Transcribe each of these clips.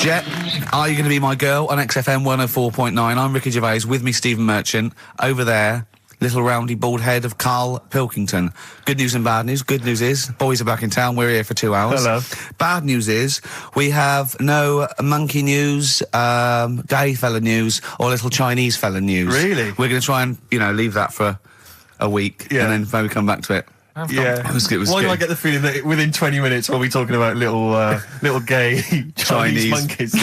Jet, are you going to be my girl on XFM 104.9? I'm Ricky Gervais, with me Stephen Merchant. Over there, little roundy bald head of Karl Pilkington. Good news and bad news. Good news is, boys are back in town. We're here for 2 hours. Hello. Bad news is, we have no monkey news, gay fella news, or little Chinese fella news. Really? We're going to try and, leave that for a week, and then maybe come back to it. Yeah. Why do I get the feeling that within 20 minutes we'll be talking about little gay Chinese monkeys?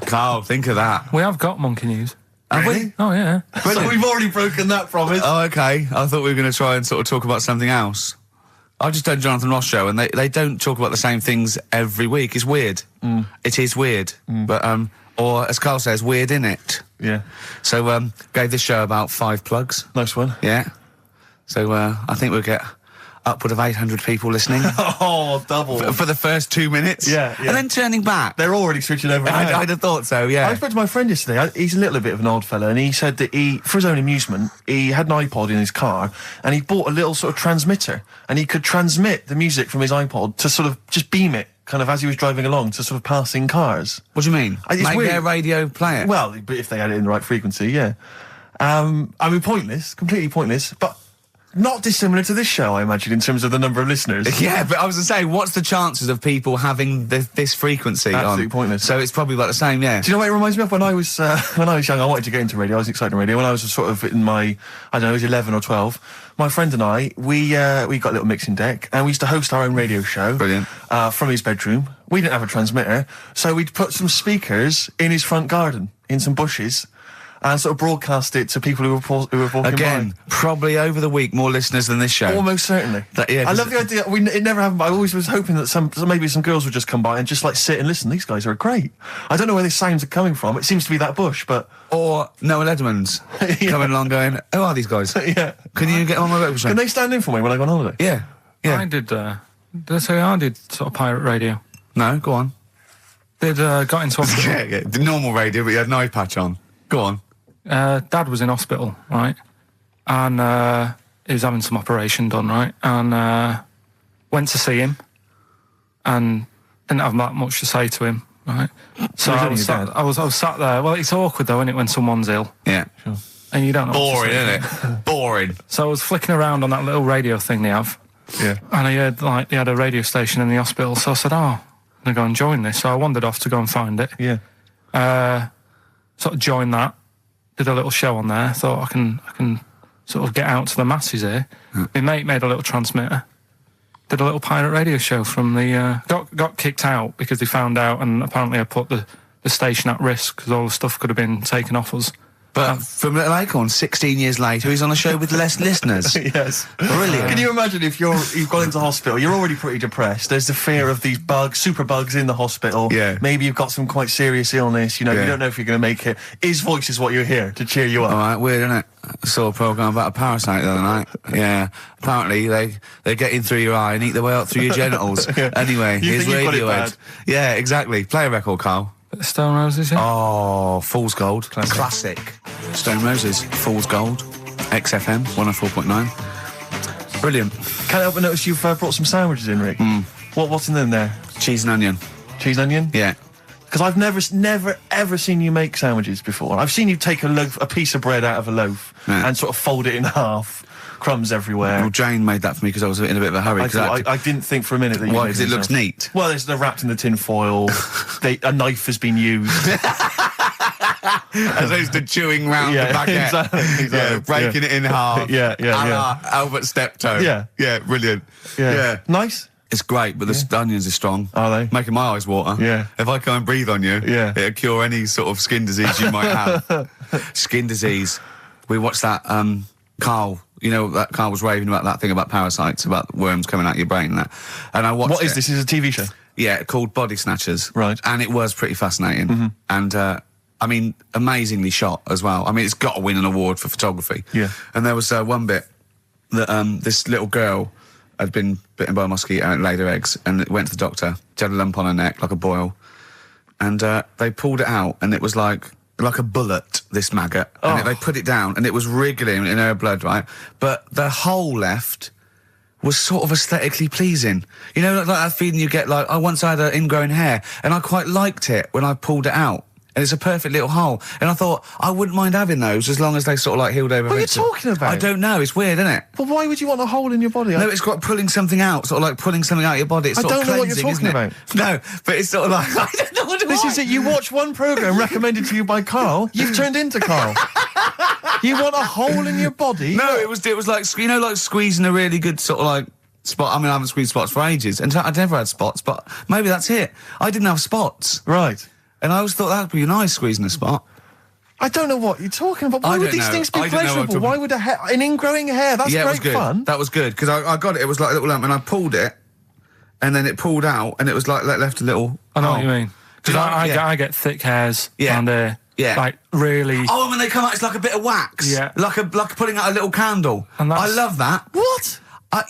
Karl, think of that. We have got monkey news. Have we? Oh, yeah. So we've already broken that promise. Oh, okay. I thought we were going to try and sort of talk about something else. I've just done Jonathan Ross show, and they don't talk about the same things every week. It's weird. It is weird. But, or as Karl says, weird innit? Yeah. So, gave this show about 5 plugs. Nice one. Yeah. So, I think we'll get upward of 800 people listening. Oh, double. For the first 2 minutes. Yeah. And then turning back. They're already switching over. I'd have thought so, yeah. I spoke to my friend yesterday. He's a little bit of an old fella, and he said that for his own amusement, he had an iPod in his car, and he bought a little sort of transmitter, and he could transmit the music from his iPod to sort of just beam it, kind of as he was driving along, to sort of passing cars. What do you mean? It's Make weird. their radio play it? Well, but if they had it in the right frequency, yeah. I mean, pointless, completely pointless, but not dissimilar to this show, I imagine, in terms of the number of listeners. Yeah, but I was going to say, what's the chances of people having this frequency Absolutely on? pointless. So it's probably about the same, yeah. Do you know what it reminds me of? When I was young, I wanted to get into radio. I was excited in radio. When I was sort of in my, I don't know, I was 11 or 12, my friend and I, we got a little mixing deck, and we used to host our own radio show. Brilliant. From his bedroom. We didn't have a transmitter, so we'd put some speakers in his front garden, in some bushes, and sort of broadcast it to people who were walking Again, by. probably over the week more listeners than this show. Almost certainly. I love the idea. It never happened, but I always was hoping that maybe some girls would just come by and just like sit and listen. These guys are great. I don't know where these sounds are coming from. It seems to be that bush, but... Or Noah Ledman's coming along going, who are these guys? Yeah. Can you get on my radio show? Can they stand in for me when I go on holiday? Yeah. Yeah. I did sort of pirate radio. No, go on. Got into hospital. Yeah, the normal radio, but you had an eye patch on. Go on. Dad was in hospital, right? And he was having some operation done, right? And went to see him and didn't have that much to say to him, right? So I was sat there. Well, it's awkward though, isn't it, when someone's ill? Yeah. Sure. And you don't know. Boring, isn't it? Boring. So I was flicking around on that little radio thing they have. Yeah. And I heard they had a radio station in the hospital. So I said, I'm going to go and join this. So I wandered off to go and find it. Yeah. Sort of joined that. Did a little show on there. Thought I can sort of get out to the masses here. My mate made a little transmitter. Did a little pirate radio show from the... got kicked out because they found out, and apparently I put the station at risk because all the stuff could have been taken off us. But from Little Acorn, 16 years later, he's on a show with less listeners. Yes. Brilliant. Can you imagine if you've gone into hospital, you're already pretty depressed, there's the fear of these super bugs in the hospital. Yeah. Maybe you've got some quite serious illness, you don't know if you're going to make it. His voice is what you hear to cheer you up. All right, weird, isn't it? I saw a programme about a parasite the other night. Yeah. Apparently, they get in through your eye and eat their way up through your genitals. Yeah. Anyway, You here's think you've got it Radiohead. bad. Yeah, exactly. Play a record, Karl. Stone Roses, yeah? Oh, Fool's Gold. Classic. Stone Roses, Fool's Gold. XFM, 104.9. Brilliant. Can't help but notice you've brought some sandwiches in, Rick. What's in them there? Cheese and onion. Cheese and onion? Yeah. Because I've never, ever seen you make sandwiches before. I've seen you take a piece of bread out of a loaf and sort of fold it in half. Crumbs everywhere. Well, Jane made that for me because I was in a bit of a hurry. I didn't think for a minute that you... Why? Because it looks neat. Well, they're wrapped in the tin foil. A knife has been used. As opposed to chewing round the baguette. Exactly. Breaking it in half. Yeah. Albert Steptoe. Yeah, brilliant. Yeah. Nice. It's great, but the onions are strong. Are they? Making my eyes water. Yeah. If I go and breathe on you, it'll cure any sort of skin disease you might have. Skin disease. We watched that, Karl, that Karl was raving about that thing about parasites, about worms coming out your brain and that. And I watched What is this? Is it a TV show? Yeah, called Body Snatchers. Right. And it was pretty fascinating. And, I mean, amazingly shot as well. I mean, it's got to win an award for photography. Yeah. And there was one bit that this little girl had been bitten by a mosquito and it laid her eggs, and it went to the doctor. She had a lump on her neck, like a boil. And they pulled it out, and it was like a bullet, this maggot. And they put it down, and it was wriggling in her blood, right? But the hole left was sort of aesthetically pleasing. You know, like that feeling you get, like, I once had ingrown hair, and I quite liked it when I pulled it out. And it's a perfect little hole. And I thought, I wouldn't mind having those as long as they sort of, like, healed over. What are you talking about? I don't know, it's weird, isn't it? Well, why would you want a hole in your body? No, it's got pulling something out, sort of like pulling something out of your body. It's I sort don't of know what you're cleansing, talking isn't it? No, but it's sort of like, I don't know what This is it. You watch one programme recommended to you by Karl, you've turned into Karl. You want a hole in your body? No, it was like, you know, like squeezing a really good sort of like spot. I mean, I haven't squeezed spots for ages, and I'd never had spots, but maybe that's it. I didn't have spots. Right. And I always thought that'd be nice, squeezing a spot. I don't know what you're talking about. Why would these things be I don't know what I'm pleasurable? Why would an ingrowing hair? That's Yeah, it was great good. fun. That was good, because I got it. It was like a little lump, and I pulled it, and then it pulled out, and it was like left a little... I know what you mean. Because Yeah. I get thick hairs Yeah. around here. Yeah. Like, really... Oh, when they come out, it's like a bit of wax. Yeah. Like putting out a little candle. And I love that. What?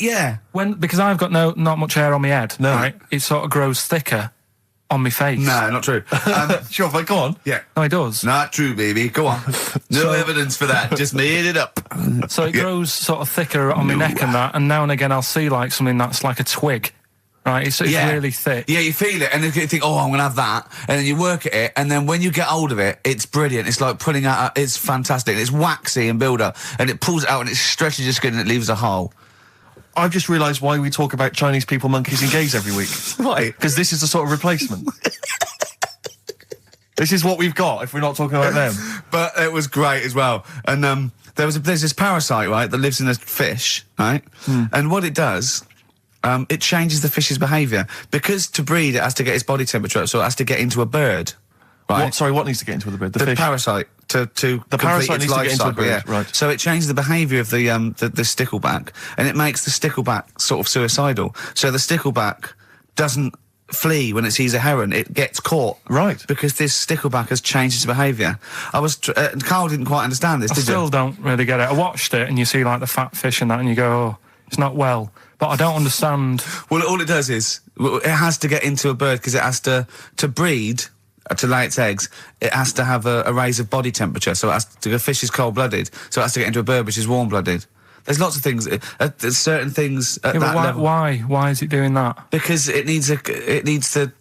Yeah. Because I've got not much hair on my head, No. right? It sort of grows thicker on my face. No, not true. Sure, if I go on. Yeah. No, it does. Not true, baby. Go on. No evidence for that. Just made it up. So it grows sort of thicker on my neck and that, and now and again I'll see like something that's like a twig, right? It's really thick. Yeah, you feel it, and then you think, oh, I'm going to have that, and then you work at it, and then when you get hold of it, it's brilliant. It's like pulling out, it's fantastic. It's waxy and build up, and it pulls it out, and it stretches your skin, and it leaves a hole. I've just realised why we talk about Chinese people, monkeys and gays every week. Why? Because this is the sort of replacement. This is what we've got if we're not talking about them. But it was great as well. And there's this parasite, right, that lives in a fish, right? And what it does, it changes the fish's behaviour. Because to breed, it has to get its body temperature up, so it has to get into a bird, right? What needs to get into the bird? The fish? Parasite. The parasite needs to get into a bird, yeah. right. So it changes the behaviour of the stickleback, and it makes the stickleback sort of suicidal. So the stickleback doesn't flee when it sees a heron, it gets caught. Right. Because this stickleback has changed its behaviour. Carl didn't quite understand this, I did still you? don't really get it. I watched it and you see like the fat fish and that and you go, oh, it's not well. But I don't understand. Well, all it does is, it has to get into a bird because it has to breed, to lay its eggs, it has to have a raise of body temperature. So it has to, a fish is cold-blooded, so it has to get into a bird which is warm-blooded. There's lots of things, there's certain things at that level. Why is it doing that? Because it needs the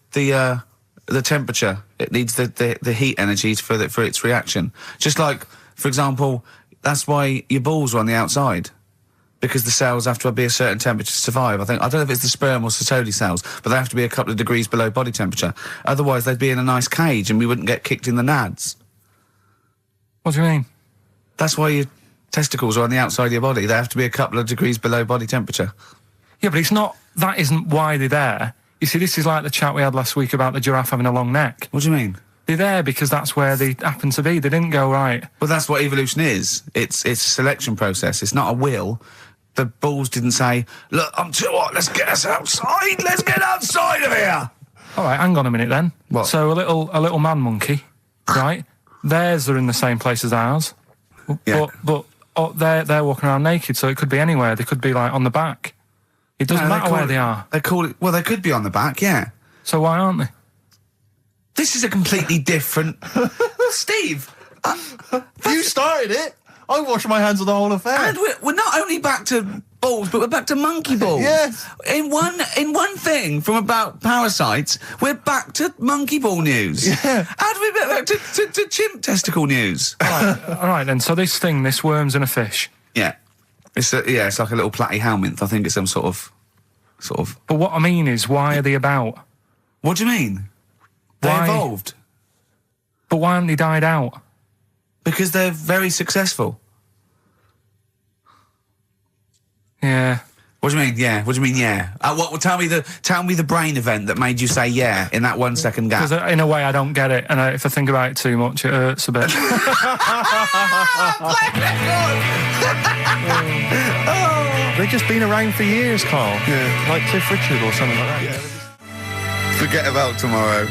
temperature. It needs the heat energy for its reaction. Just like, for example, that's why your balls are on the outside. Because the cells have to be a certain temperature to survive. I don't know if it's the sperm or Sertoli cells, but they have to be a couple of degrees below body temperature. Otherwise, they'd be in a nice cage and we wouldn't get kicked in the nads. What do you mean? That's why your testicles are on the outside of your body. They have to be a couple of degrees below body temperature. Yeah, but that isn't why they're there. You see, this is like the chat we had last week about the giraffe having a long neck. What do you mean? They're there because that's where they happen to be. They didn't go, right. Well, that's what evolution is. It's a selection process. It's not a will. The balls didn't say, look, I'm too hot, let's get us outside, let's get outside of here. All right, hang on a minute then. What? So a little man monkey, right? Theirs are in the same place as ours. Yeah. But they're walking around naked, so it could be anywhere. They could be like on the back. It doesn't matter where they are. They call it, well, they could be on the back, yeah. So why aren't they? This is a completely different... Steve! You started it. I wash my hands of the whole affair. And we're not only back to balls, but we're back to monkey balls. Yes. In one thing from about parasites, we're back to monkey ball news. Yeah. How do we get back to chimp testicle news? All right then. So this worm's in a fish. Yeah. It's like a little platy helminth. I think it's some sort of. But what I mean is, why are they about? What do you mean? They Why? evolved. But why haven't they died out? Because they're very successful. Yeah. What do you mean? Yeah. What do you mean? Yeah. Tell me the brain event that made you say yeah in that 1 second gap. Because in a way I don't get it, and if I think about it too much, it hurts a bit. They've just been around for years, Karl. Yeah. Like Cliff Richard or something like that. Forget About Tomorrow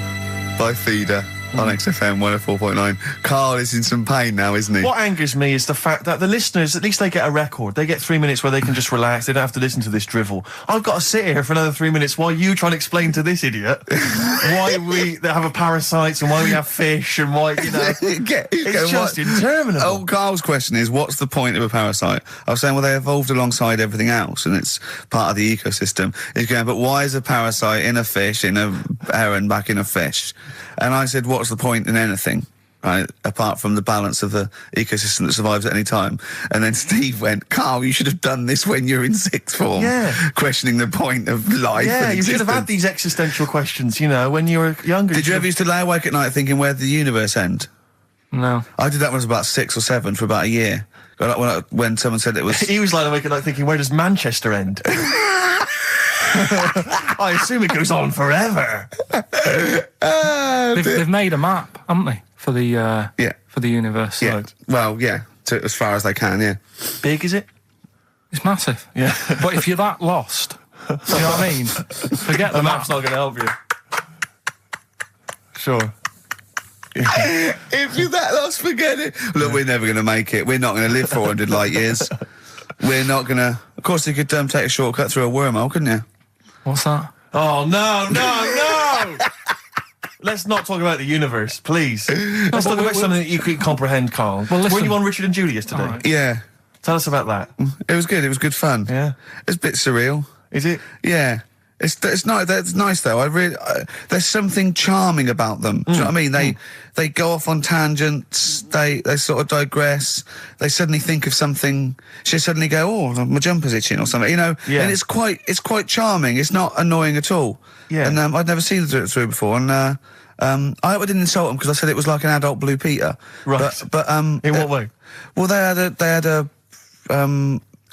by Feeder. on XFM 104.9. Carl is in some pain now, isn't he? What angers me is the fact that the listeners, at least they get a record. They get 3 minutes where they can just relax. They don't have to listen to this drivel. I've got to sit here for another 3 minutes while you try and explain to this idiot why we have a parasites and why we have fish and why, you know. It's just interminable. Oh, Carl's question is, what's the point of a parasite? I was saying, well, they evolved alongside everything else and it's part of the ecosystem. He's going, but why is a parasite in a fish, in a heron, back in a fish? And I said, what's the point in anything, right, apart from the balance of the ecosystem that survives at any time? And then Steve went, Carl, you should have done this when you're in sixth form. Yeah. Questioning the point of life. Yeah, and you should have had these existential questions, you know, when you were younger. Did you ever used to lay awake at night thinking, where did the universe end? No. I did that when I was about 6 or 7 for about a year. When someone said it was... He was lying awake at night thinking, where does Manchester end? I assume it goes on forever. They've made a map, haven't they, for the for the universe? Yeah. Well, yeah, as far as they can. Yeah. Big is it? It's massive. Yeah. But if you're that lost, you know what I mean? Forget The the map's map. not going to help you. Sure. If you're that lost, forget it. Look, we're never going to make it. We're not going to live 400 light years. We're not going to... Of course, you could take a shortcut through a wormhole, couldn't you? What's that? Oh, no! Let's not talk about the universe, please. Let's talk about something that you could comprehend, Carl. Well, listen. Were you on Richard and Judy yesterday? All right. Yeah. Tell us about that. It was good. It was good fun. Yeah. It's a bit surreal. Is it? Yeah. It's nice. That's nice though. There's something charming about them. Do you know what I mean? They go off on tangents. They sort of digress. They suddenly think of something. She suddenly go, oh, my jumper's itching or something. You know. Yeah. And it's quite charming. It's not annoying at all. Yeah. And I'd never seen them do it through before. And I hope I didn't insult them because I said it was like an adult Blue Peter. Right. But in what way? Well, they had a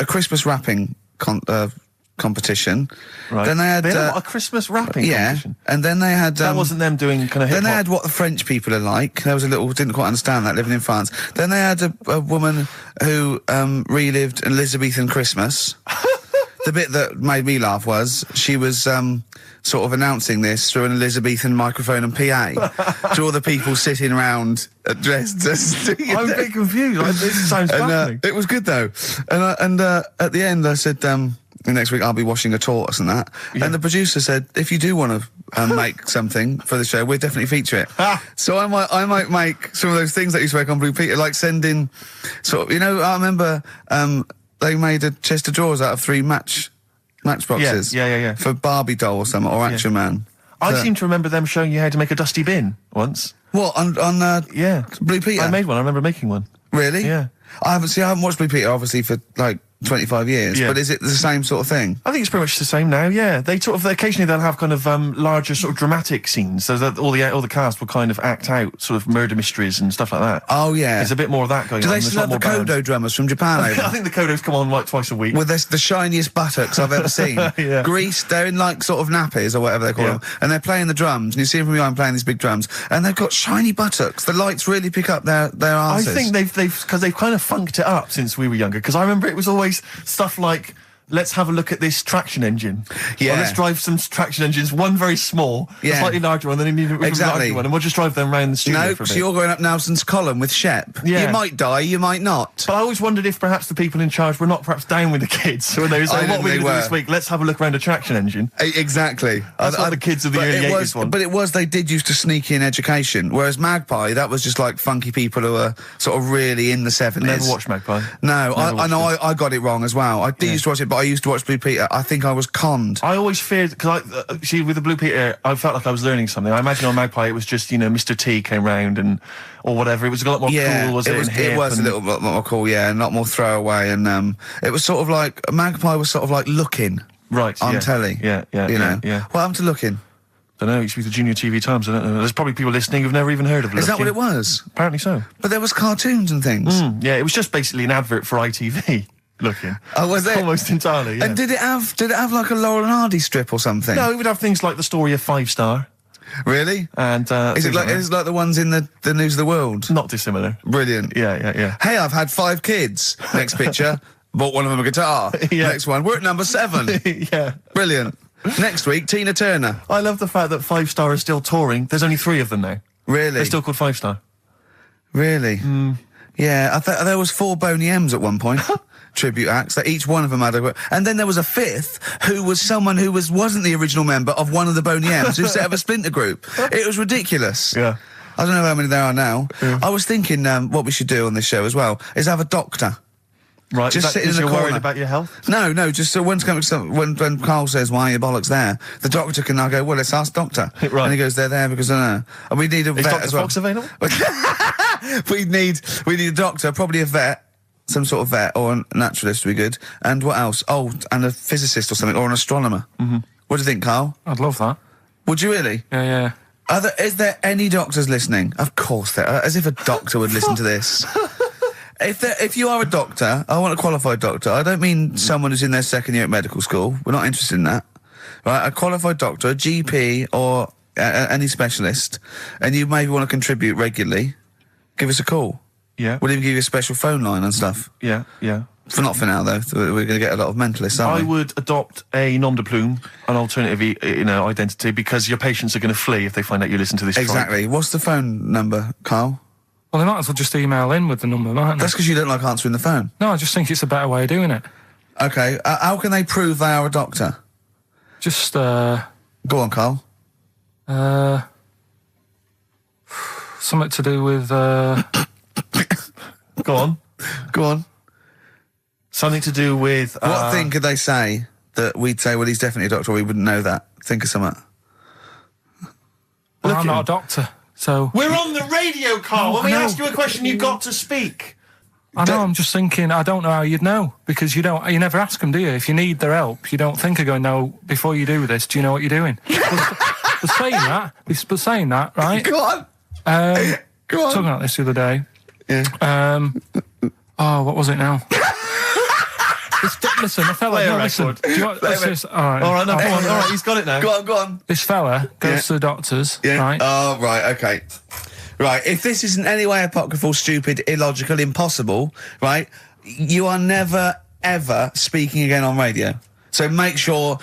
Christmas wrapping competition. Right. Then they had a Christmas wrapping competition. And then they had That wasn't them doing kind of hip-hop. then they had what the French people are like. There was a little didn't quite understand that living in France. Then they had a woman who relived an Elizabethan Christmas. The bit that made me laugh was she was sort of announcing this through an Elizabethan microphone and PA to all the people sitting around dressed as... I'm a bit confused. This sounds fascinating. It was good though. And at the end I said, next week I'll be washing a tortoise and that. Yeah. And the producer said, if you do want to make something for the show, we'll definitely feature it. So I might make some of those things that you spoke on Blue Peter, like send in sort of, you know, I remember they made a chest of drawers out of 3 matchboxes. Yeah. For Barbie doll or something, or Action Man. I seem to remember them showing you how to make a dusty bin once. What, on Blue Peter? I made one. I remember making one. Really? Yeah. I haven't watched Blue Peter obviously for like 25 years, but is it the same sort of thing? I think it's pretty much the same now, yeah. They occasionally they'll have kind of larger sort of dramatic scenes, so that all the cast will kind of act out sort of murder mysteries and stuff like that. Oh, yeah. There's a bit more of that going on. Do they still have the Kodo drummers from Japan over? I think the Kodos come on like twice a week. With the shiniest buttocks I've ever seen. Yeah. Greased, they're in like sort of nappies or whatever they call them, and they're playing the drums, and you see them from behind playing these big drums, and they've got shiny buttocks. The lights really pick up their arses. I think they've kind of funked it up since we were younger, because I remember it was always stuff like, let's have a look at this traction engine. Yeah. Or let's drive some traction engines, one very small, a slightly larger one, then a larger one, and we'll just drive them around the studio for a bit. So you're going up Nelson's column with Shep. Yeah. You might die, you might not. But I always wondered if perhaps the people in charge were not perhaps down with the kids. So when they were saying, what are we going to do this week? Let's have a look around a traction engine. Exactly. That's what the kids of the early 80s want. But they did used to sneak in education, whereas Magpie, that was just like funky people who were sort of really in the 70s. Never watched Magpie. No, I know I got it wrong as well. I did used to watch it, but I used to watch Blue Peter. I think I was conned. I always feared, because see, with the Blue Peter, I felt like I was learning something. I imagine on Magpie it was just, you know, Mr. T came round or whatever. It was a lot more cool, was it? It was a little bit more cool, yeah, and a lot more throwaway. And it was sort of like, Magpie was sort of like Looking. Right, on telly. Yeah. You know? What happened to Looking? I don't know, it used to be the Junior TV Times, I don't know. There's probably people listening who've never even heard of Looking. Is that what it was? Apparently so. But there was cartoons and things. Yeah, it was just basically an advert for ITV. Looking. Oh, was it? Almost entirely, yeah. And did it have like a Laurel and Hardy strip or something? No, it would have things like the story of 5 Star. Really? And is it like the ones in the News of the World? Not dissimilar. Brilliant. Yeah. Hey, I've had 5 kids. Next picture, bought one of them a guitar. Yeah. Next one, we're at number 7. Yeah. Brilliant. Next week, Tina Turner. I love the fact that 5 Star is still touring. There's only 3 of them now. Really? They're still called 5-star. Really? Yeah, I thought there was 4 Boney M's at one point. Tribute acts, that each one of them had a... And then there was a 5th, who was someone who wasn't the original member of one of the Boney M's, who set up a splinter group. It was ridiculous. Yeah. I don't know how many there are now. Yeah. I was thinking what we should do on this show as well is have a doctor. Right, Just sitting in the you're corner. worried about your health? No, just so when Carl says, why are your bollocks there? The doctor can now go, well, let's ask doctor. Right. And he goes, they're there because I don't know. And we need a Is vet Dr. as well. Fox available? we need a doctor, probably a vet, some sort of vet, or a naturalist would be good. And what else? Oh, and a physicist or something, or an astronomer. Mm-hmm. What do you think, Carl? I'd love that. Would you really? Yeah. Is there any doctors listening? Of course there are, as if a doctor would listen to this. If you are a doctor, I want a qualified doctor. I don't mean someone who's in their second year at medical school. We're not interested in that. Right? A qualified doctor, a GP, or any specialist, and you maybe want to contribute regularly, give us a call. Yeah. We'll even give you a special phone line and stuff. Yeah. Not for now, though. We're going to get a lot of mentalists, aren't I we? would adopt a nom de plume, an alternative, identity, because your patients are going to flee if they find out you listen to this. Exactly. Tribe. What's the phone number, Carl? Well, they might as well just email in with the number, mightn't they? That's because you don't like answering the phone. No, I just think it's a better way of doing it. Okay. How can they prove they are a doctor? Just, Go on, Carl. something to do with, Go on. Go on. Something to do with... What thing could they say that we'd say, well, he's definitely a doctor, or we wouldn't know that? Think of something. well, I'm not a doctor, so... We're on the radio, Carl. When we I know. ask you a question, you've got to speak. I know, I'm just thinking, I don't know how you'd know, because you never ask them, do you? If you need their help, you don't think of going, no, before you do this, do you know what you're doing? But saying that, right? Go on. Go on. Talking about this the other day. Yeah. What was it now? Listen, a fella... Play a No, listen. record. Do you want, let's just, all right, No, come on. All right, he's got it now. Go on. This fella goes to the doctors, right? Oh, right, okay. Right, if this is in any way apocryphal, stupid, illogical, impossible, right, you are never, ever speaking again on radio. So make sure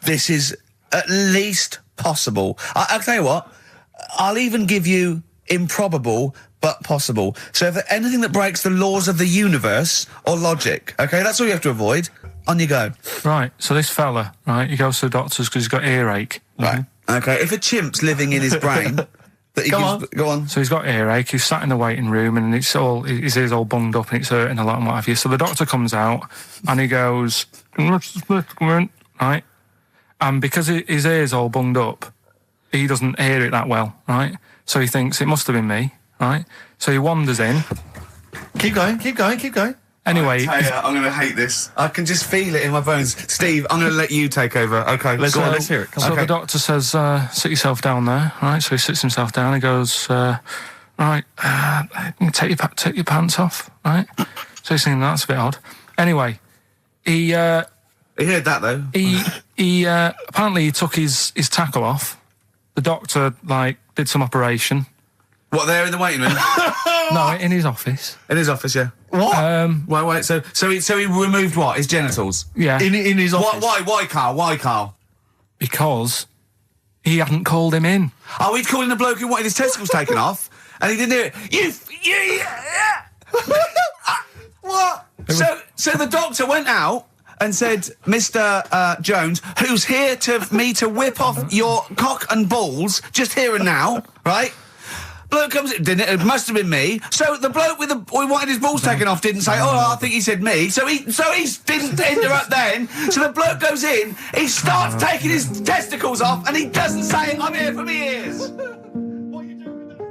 this is at least possible. I'll tell you what, I'll even give you improbable but possible. So if anything that breaks the laws of the universe or logic, okay, that's all you have to avoid. On you go. Right, so this fella, right, he goes to the doctors because he's got earache. Right, okay, if a chimp's living in his brain... Go on. So he's got earache, he's sat in the waiting room and his ears all bunged up and it's hurting a lot and what have you. So the doctor comes out and he goes, right? And because his ear's all bunged up, he doesn't hear it that well, right? So he thinks it must have been me, right? So he wanders in. Keep going. Anyway, I'm going to hate this. I can just feel it in my bones. Steve, I'm going to let you take over. Okay, Let's hear it. Come so on. the doctor says, sit yourself down there, right? So he sits himself down, he goes, right, take your pants off, right? So he's thinking, that's a bit odd. Anyway, he heard that, though. he apparently he took his tackle off. The doctor, did some operation. What, there in the waiting room? No, in his office. In his office, yeah. What? Wait, so he removed what? His genitals? Yeah. In his office? Why, Carl? Because he hadn't called him in. Oh, he'd called in a bloke who wanted his testicles taken off, and he didn't do it. What? So the doctor went out and said, Mr. Jones, who's here to whip off your cock and balls, just here and now, right? Bloke comes in, didn't it? It must have been me. So the bloke who wanted his balls taken off didn't say, I think he said me. So he didn't interrupt then. So the bloke goes in, he starts taking his testicles off, and he doesn't say, I'm here for me ears. What are you doing with that?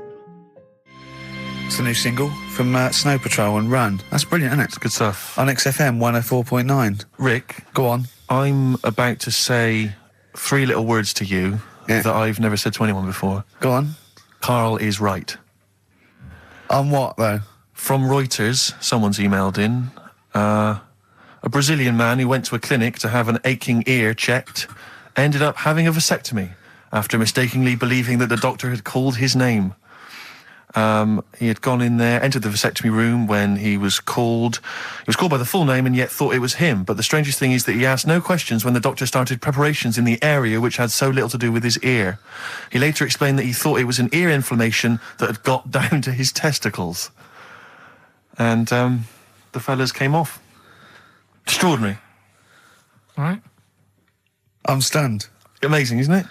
It's a new single from Snow Patrol and Run. That's brilliant, isn't it? Good stuff. On XFM 104.9. Rick, Go on. I'm about to say 3 little words to you that I've never said to anyone before. Go on. Carl is right. On what, though? From Reuters, someone's emailed in. A Brazilian man who went to a clinic to have an aching ear checked ended up having a vasectomy after mistakenly believing that the doctor had called his name. He had gone in there, entered the vasectomy room when he was called. He was called by the full name and yet thought it was him. But the strangest thing is that he asked no questions when the doctor started preparations in the area which had so little to do with his ear. He later explained that he thought it was an ear inflammation that had got down to his testicles. And the fellas came off. Extraordinary. Right. I'm stunned. Amazing, isn't it?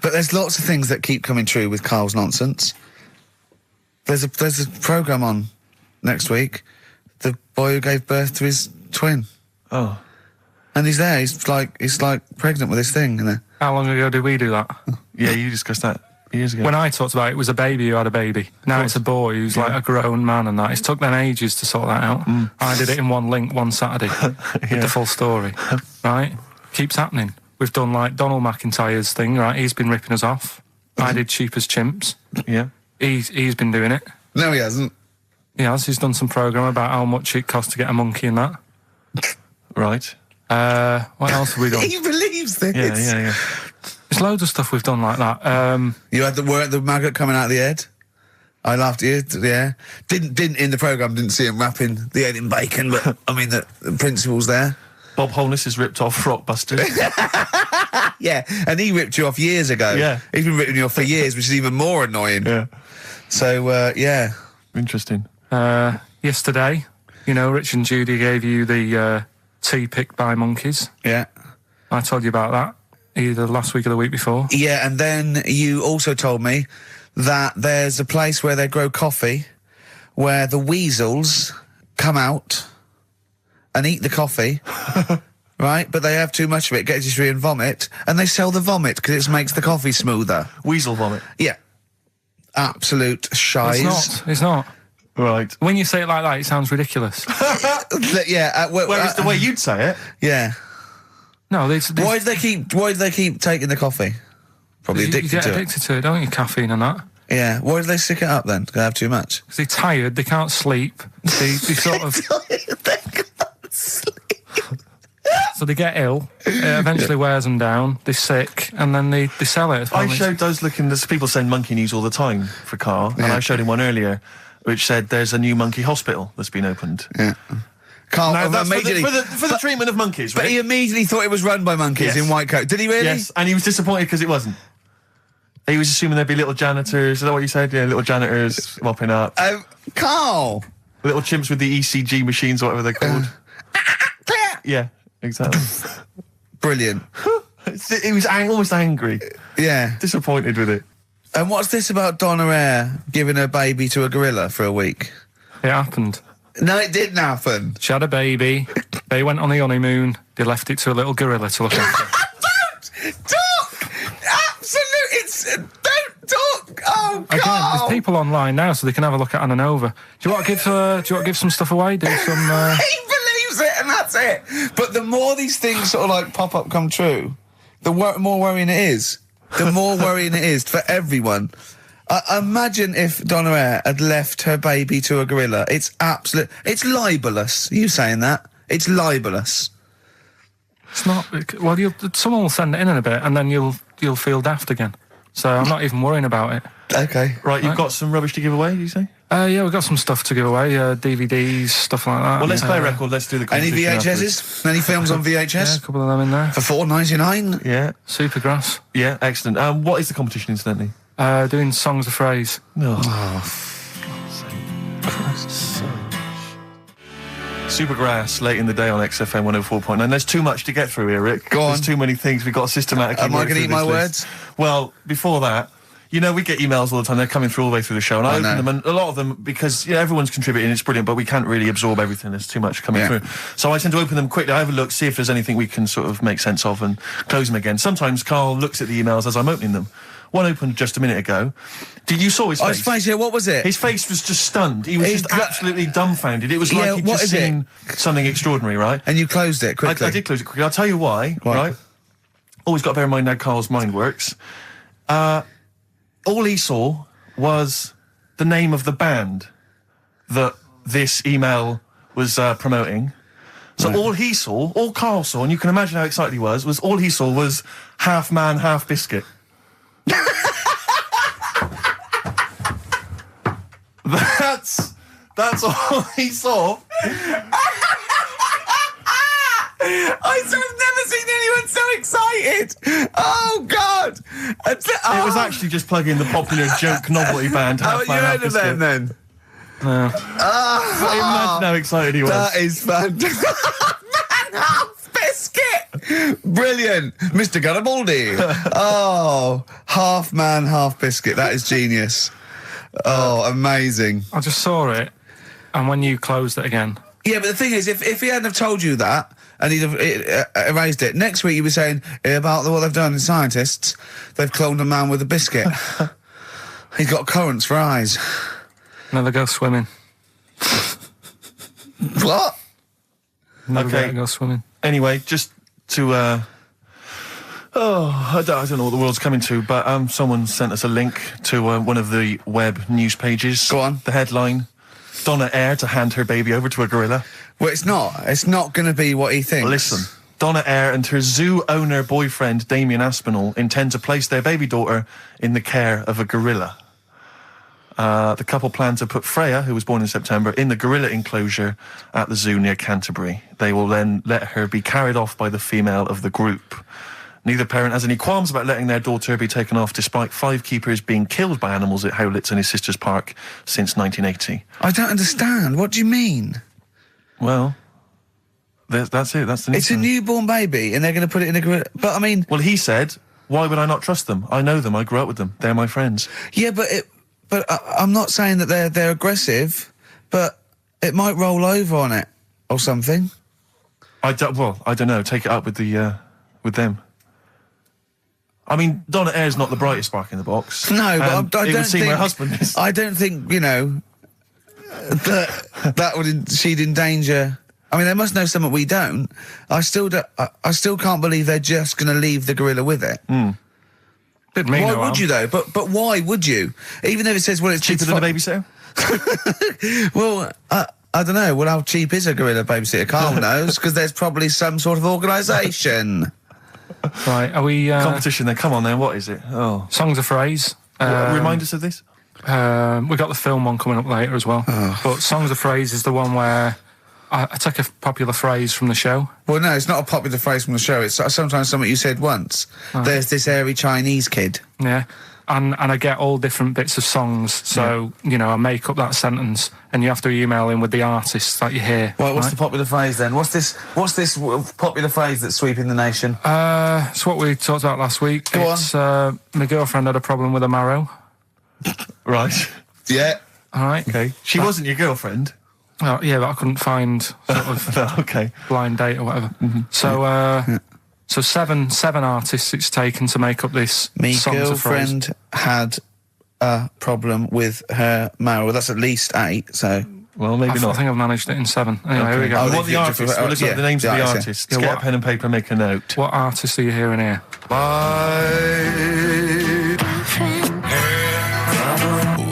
But there's lots of things that keep coming true with Karl's nonsense. There's a programme on next week. The boy who gave birth to his twin. Oh. And he's there. He's like pregnant with this thing. And How long ago did we do that? Yeah, you discussed that years ago. When I talked about it, it was a baby who had a baby. Now it's a boy who's like a grown man and that. It's took them ages to sort that out. I did it in one link one Saturday with the full story. Right? Keeps happening. We've done like Donald McIntyre's thing, right? He's been ripping us off. I did Cheap as Chimps. Yeah. He's been doing it. no, he hasn't. He has. He's done some programme about how much it costs to get a monkey and that. Right. What else have we done? He believes this. Yeah. There's loads of stuff we've done like that. You had the maggot coming out of the head. I laughed at you. Yeah. Didn't in the programme. Didn't see him wrapping the head in bacon, but I mean the principle's there. Bob Holness has ripped off Rockbusters. Yeah, and he ripped you off years ago. Yeah. He's been ripping you off for years, which is even more annoying. Yeah. So, yeah. Interesting. Yesterday, you know, Rich and Judy gave you the tea picked by monkeys. Yeah. I told you about that either last week or the week before. Yeah, and then you also told me that there's a place where they grow coffee where the weasels come out and eat the coffee, right? But they have too much of it, get dysentery and vomit, and they sell the vomit because it makes the coffee smoother. Weasel vomit. Yeah. Absolute shize. It's not. Right. When you say it like that, it sounds ridiculous. Yeah. Whereas the way you'd say it. Yeah. No, Why do they keep taking the coffee? Probably you addicted get to addicted to it, don't you? Caffeine and that. Yeah. Why do they stick it up then? Because they have too much. Because they're tired, they can't sleep. They sort of. They can't sleep. So they get ill. It eventually wears them down. They're sick, and then they sell it. I showed those there's people send monkey news all the time for Karl, and I showed him one earlier which said there's a new monkey hospital that's been opened. Yeah. Karl, Now, that's immediately, for the treatment of monkeys, right? But he immediately thought it was run by monkeys in white coat. Did he really? Yes, and he was disappointed because it wasn't. He was assuming there'd be little janitors. Is that what you said? Yeah, little janitors mopping up. Carl! Little chimps with the ECG machines, or whatever they're called. Yeah, exactly. Brilliant. He was almost angry. Yeah. Disappointed with it. And what's this about Donna giving her baby to a gorilla for a week? It happened. No, it didn't happen. She had a baby. They went on the honeymoon. They left it to a little gorilla to look after. Don't talk! Absolutely, don't talk! Oh, Again, Karl! there's people online now, so they can have a look at Anna Nova. Do you want to give some stuff away? Do some. He believes it, and that's it. But the more these things sort of like pop up, come true, the more worrying it is. The more worrying it is for everyone. Imagine if Donna had left her baby to a gorilla. It's libelous. You saying that? It's libelous. It's not. Well, someone will send it in a bit, and then you'll feel daft again. So I'm not even worrying about it. Okay. Right, you've got some rubbish to give away, you say? Yeah, we've got some stuff to give away, DVDs, stuff like that. Well, let's play a record, let's do the Any competition VHSs? afterwards. Any films on VHS? Yeah, a couple of them in there. For $4.99? Yeah. Supergrass. Yeah, excellent. What is the competition, incidentally? Doing songs of phrase. No. Supergrass, late in the day on XFM 104.9. There's too much to get through here, Rick. Go on. There's too many things. We've got to systematically Am I work going to through eat my this words? list. Well, before that, you know, we get emails all the time. They're coming through all the way through the show, and I open them, and a lot of them, because everyone's contributing, it's brilliant, but we can't really absorb everything. There's too much coming through. So I tend to open them quickly. I have a look, see if there's anything we can sort of make sense of, and close them again. Sometimes Karl looks at the emails as I'm opening them. One opened just a minute ago. You saw his face? His face, yeah, what was it? His face was just stunned. He was just absolutely dumbfounded. It was like he'd just seen something extraordinary, right? And you closed it quickly. I did close it quickly. I'll tell you why, right? Always got to bear in mind how Karl's mind works. All he saw was the name of the band that this email was promoting. So all Karl saw, and you can imagine how excited he was all he saw was Half Man, Half Biscuit. That's all he saw. I've never seen anyone so excited. Oh, God. It was actually just plugging the popular joke novelty band. How you heard of them, then? No. Imagine how excited he was. That is fantastic. Man, half biscuit. Brilliant. Mr. Garibaldi. Oh, half man, half biscuit. That is genius. Oh, amazing. I just saw it, and when you closed it again... Yeah, but the thing is, if he hadn't have told you that, and he'd have erased it, next week you'd be saying about what they've done in scientists. They've cloned a man with a biscuit. He's got currants for eyes. Never go swimming. What? Never go swimming. Anyway, just to... I don't know what the world's coming to, but someone sent us a link to one of the web news pages. Go on. The headline... Donna Eyre to hand her baby over to a gorilla. Well, it's not. It's not going to be what he thinks. Listen, Donna Eyre and her zoo owner boyfriend, Damien Aspinall, intend to place their baby daughter in the care of a gorilla. The couple plan to put Freya, who was born in September, in the gorilla enclosure at the zoo near Canterbury. They will then let her be carried off by the female of the group. Neither parent has any qualms about letting their daughter be taken off, despite 5 keepers being killed by animals at Howlett's and his sister's park since 1980. I don't understand. What do you mean? Well, that's it. That's the news. It's a newborn baby, and they're going to put it in a gorilla. But I mean, well, he said, "Why would I not trust them? I know them. I grew up with them. They're my friends." Yeah, but I'm not saying that they're aggressive, but it might roll over on it or something. I don't know. Take it up with them. I mean, Donna Eyre's not the brightest spark in the box. No, but I don't think... my husband is. I don't think, she'd endanger... I mean, they must know something we don't. I still can't believe they're just going to leave the gorilla with it. Mm. Why would you, though? But why would you? Even if it says, well, it's cheaper than a babysitter? Well, I don't know. Well, how cheap is a gorilla babysitter? Carl knows, because there's probably some sort of organisation. Right, are we... competition then, come on then, what is it? Oh. Songs of Phrase. Remind us of this? We've got the film one coming up later as well. Oh. But Songs of Phrase is the one where I take a popular phrase from the show. Well, no, it's not a popular phrase from the show. It's sometimes something you said once. Oh. There's this airy Chinese kid. Yeah. And I get all different bits of songs, so, I make up that sentence, and you have to email in with the artists that you hear. Well, what's the popular phrase then? What's this popular phrase that's sweeping the nation? It's what we talked about last week. Go on. My girlfriend had a problem with a marrow. Right. Yeah. All right. Okay. She wasn't your girlfriend? Oh, yeah, but I couldn't find sort of okay. blind date or whatever. Mm-hmm. So, So seven artists it's taken to make up this Songs of Phrase. My girlfriend had a problem with her marrow. That's at least 8, so... Well, maybe not. I think I've managed it in 7. Anyway, here we go. What the artists? We'll look at the names of the artists. Get a pen and paper and make a note. What artists are you hearing here? My friend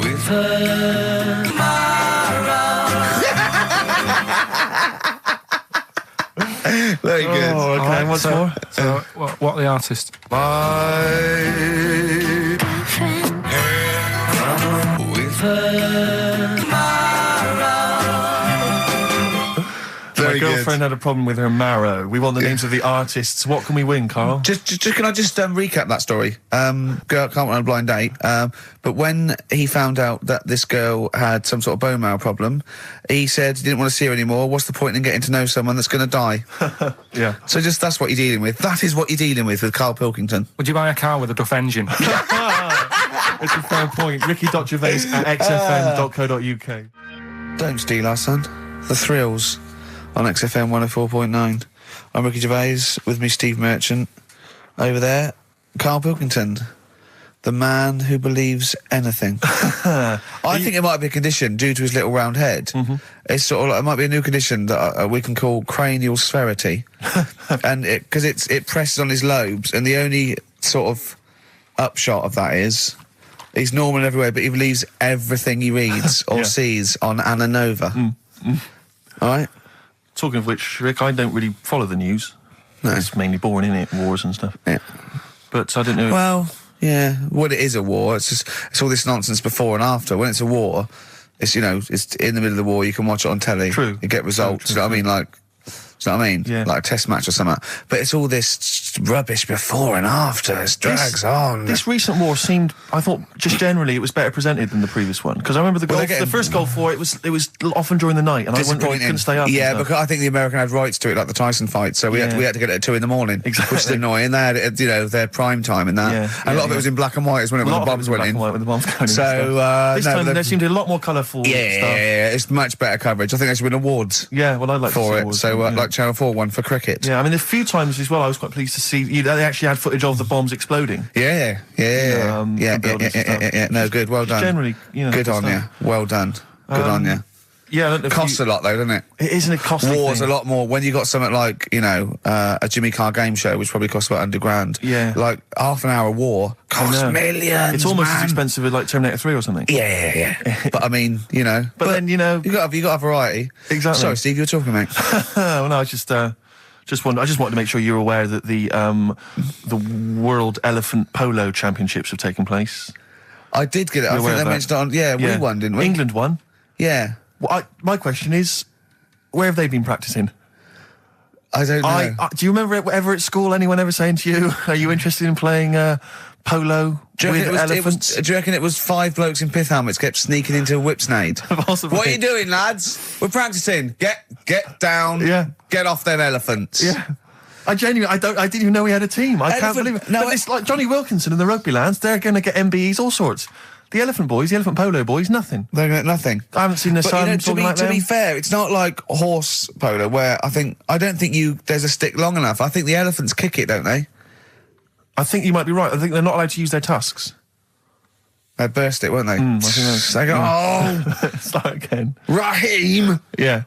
with her Very good. Oh, okay. Right, What's more? So, what the artist? My friend with her My girlfriend had a problem with her marrow. We want the names of the artists. What can we win, Carl? Just can I just recap that story? Girl can't run a blind date. But when he found out that this girl had some sort of bone marrow problem, he said he didn't want to see her anymore. What's the point in getting to know someone that's going to die? Yeah. So that's what you're dealing with. That is what you're dealing with Karl Pilkington. Would you buy a car with a Duff engine? It's a fair point. Ricky.Gervais at xfm.co.uk. Don't steal our son. The Thrills on XFM 104.9. I'm Ricky Gervais, with me Steve Merchant. Over there, Karl Pilkington, the man who believes anything. I think it might be a condition due to his little round head. Mm-hmm. It's sort of like, it might be a new condition that we can call cranial spherity, and because it presses on his lobes, and the only sort of upshot of that is he's normal in every way, but he believes everything he reads or sees on Anna Nova. All right. Talking of which, Rick, I don't really follow the news. No. It's mainly boring, isn't it? Wars and stuff. Yeah. But I didn't know... Well, yeah. Well, it is a war. It's all this nonsense before and after. When it's a war, It's, you know, it's in the middle of the war. You can watch it on telly. True. You get results. You know what I mean? Like, do you know what I mean? Yeah. Like a test match or something. But it's all this rubbish before and after. It drags on. This recent war seemed, I thought, just generally, it was better presented than the previous one. Because I remember the first Gulf War, it was often during the night, and I couldn't stay up. Yeah, because I think the American had rights to it, like the Tyson fight, so we had to get it at 2 in the morning, Exactly. which is annoying. They had it, you know, their prime time and that. Yeah, and a lot of it was in black and white, as when the bombs went in. When the bombs going in. So this time there seemed to be a lot more colourful stuff. Yeah, it's much better coverage. I think they should win awards. Yeah, well, I'd like to see for it. awards, So, yeah. like Channel 4 won for cricket. Yeah, I mean, a few times as well, I was quite pleased to see they actually had footage of the bombs exploding. Yeah. No, good. Well done. Generally, you know, good on you. Well done. Good on you. Yeah, I don't know if Costs a lot though, doesn't it? It isn't a costly War's thing. a lot more when you got something like, you know, a Jimmy Carr game show, which probably costs about $100,000. Yeah. Like half an hour of war costs millions. It's almost man. as expensive as like Terminator 3 or something. Yeah. But I mean, you know. But then, you know, you got a variety. Exactly. Sorry, Steve, you were talking, mate. Well, no, I just wanted to make sure you're aware that the World Elephant Polo Championships have taken place. I did get it. I think they mentioned it on. Yeah, we won, didn't we? England won. Yeah. Well, my question is, where have they been practicing? I don't know. Do you remember ever at school anyone ever saying to you, "Are you interested in playing polo with elephants?" Do you reckon it was 5 blokes in pith helmets kept sneaking into a whipsnade? Possibly. What are you doing, lads? We're practicing. Get down. Yeah. Get off them elephants. Yeah. I didn't even know we had a team. I can't believe it. No, but it's like Johnny Wilkinson and the rugby lads. They're going to get MBEs, all sorts. The elephant polo boys, nothing. They're going to get nothing. I haven't seen their son talking like to them. be fair, it's not like horse polo where I don't think there's a stick long enough. I think the elephants kick it, don't they? I think you might be right. I think they're not allowed to use their tusks. They burst it, won't they? I think that's... They go, oh, start again. Raheem! Yeah.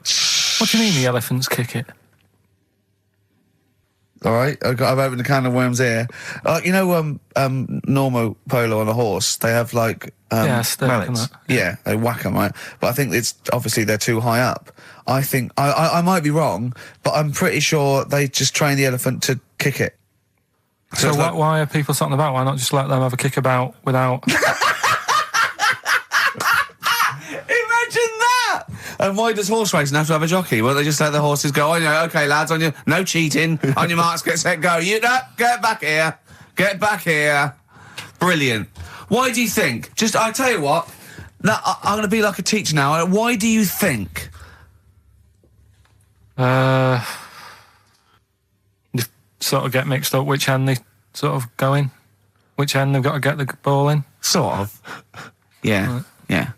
What do you mean the elephants kick it? All right, I've opened a can of worms here. You know, normal polo on a horse, they have like stick and mallets. that. Yeah, they whack them, right? But I think it's obviously they're too high up. I think I might be wrong, but I'm pretty sure they just train the elephant to kick it. So it's like- why are people something about? Why not just let them have a kick about without? Imagine that! And why does horse racing have to have a jockey? Well, they just let the horses go, okay, lads, on your no cheating, on your marks, get set, go. You get back here. Get back here. Brilliant. Why do you think? I tell you what, I'm going to be like a teacher now. Why do you think? You sort of get mixed up which end they sort of go in, which end they've got to get the ball in. Sort of. Yeah. Right. Yeah.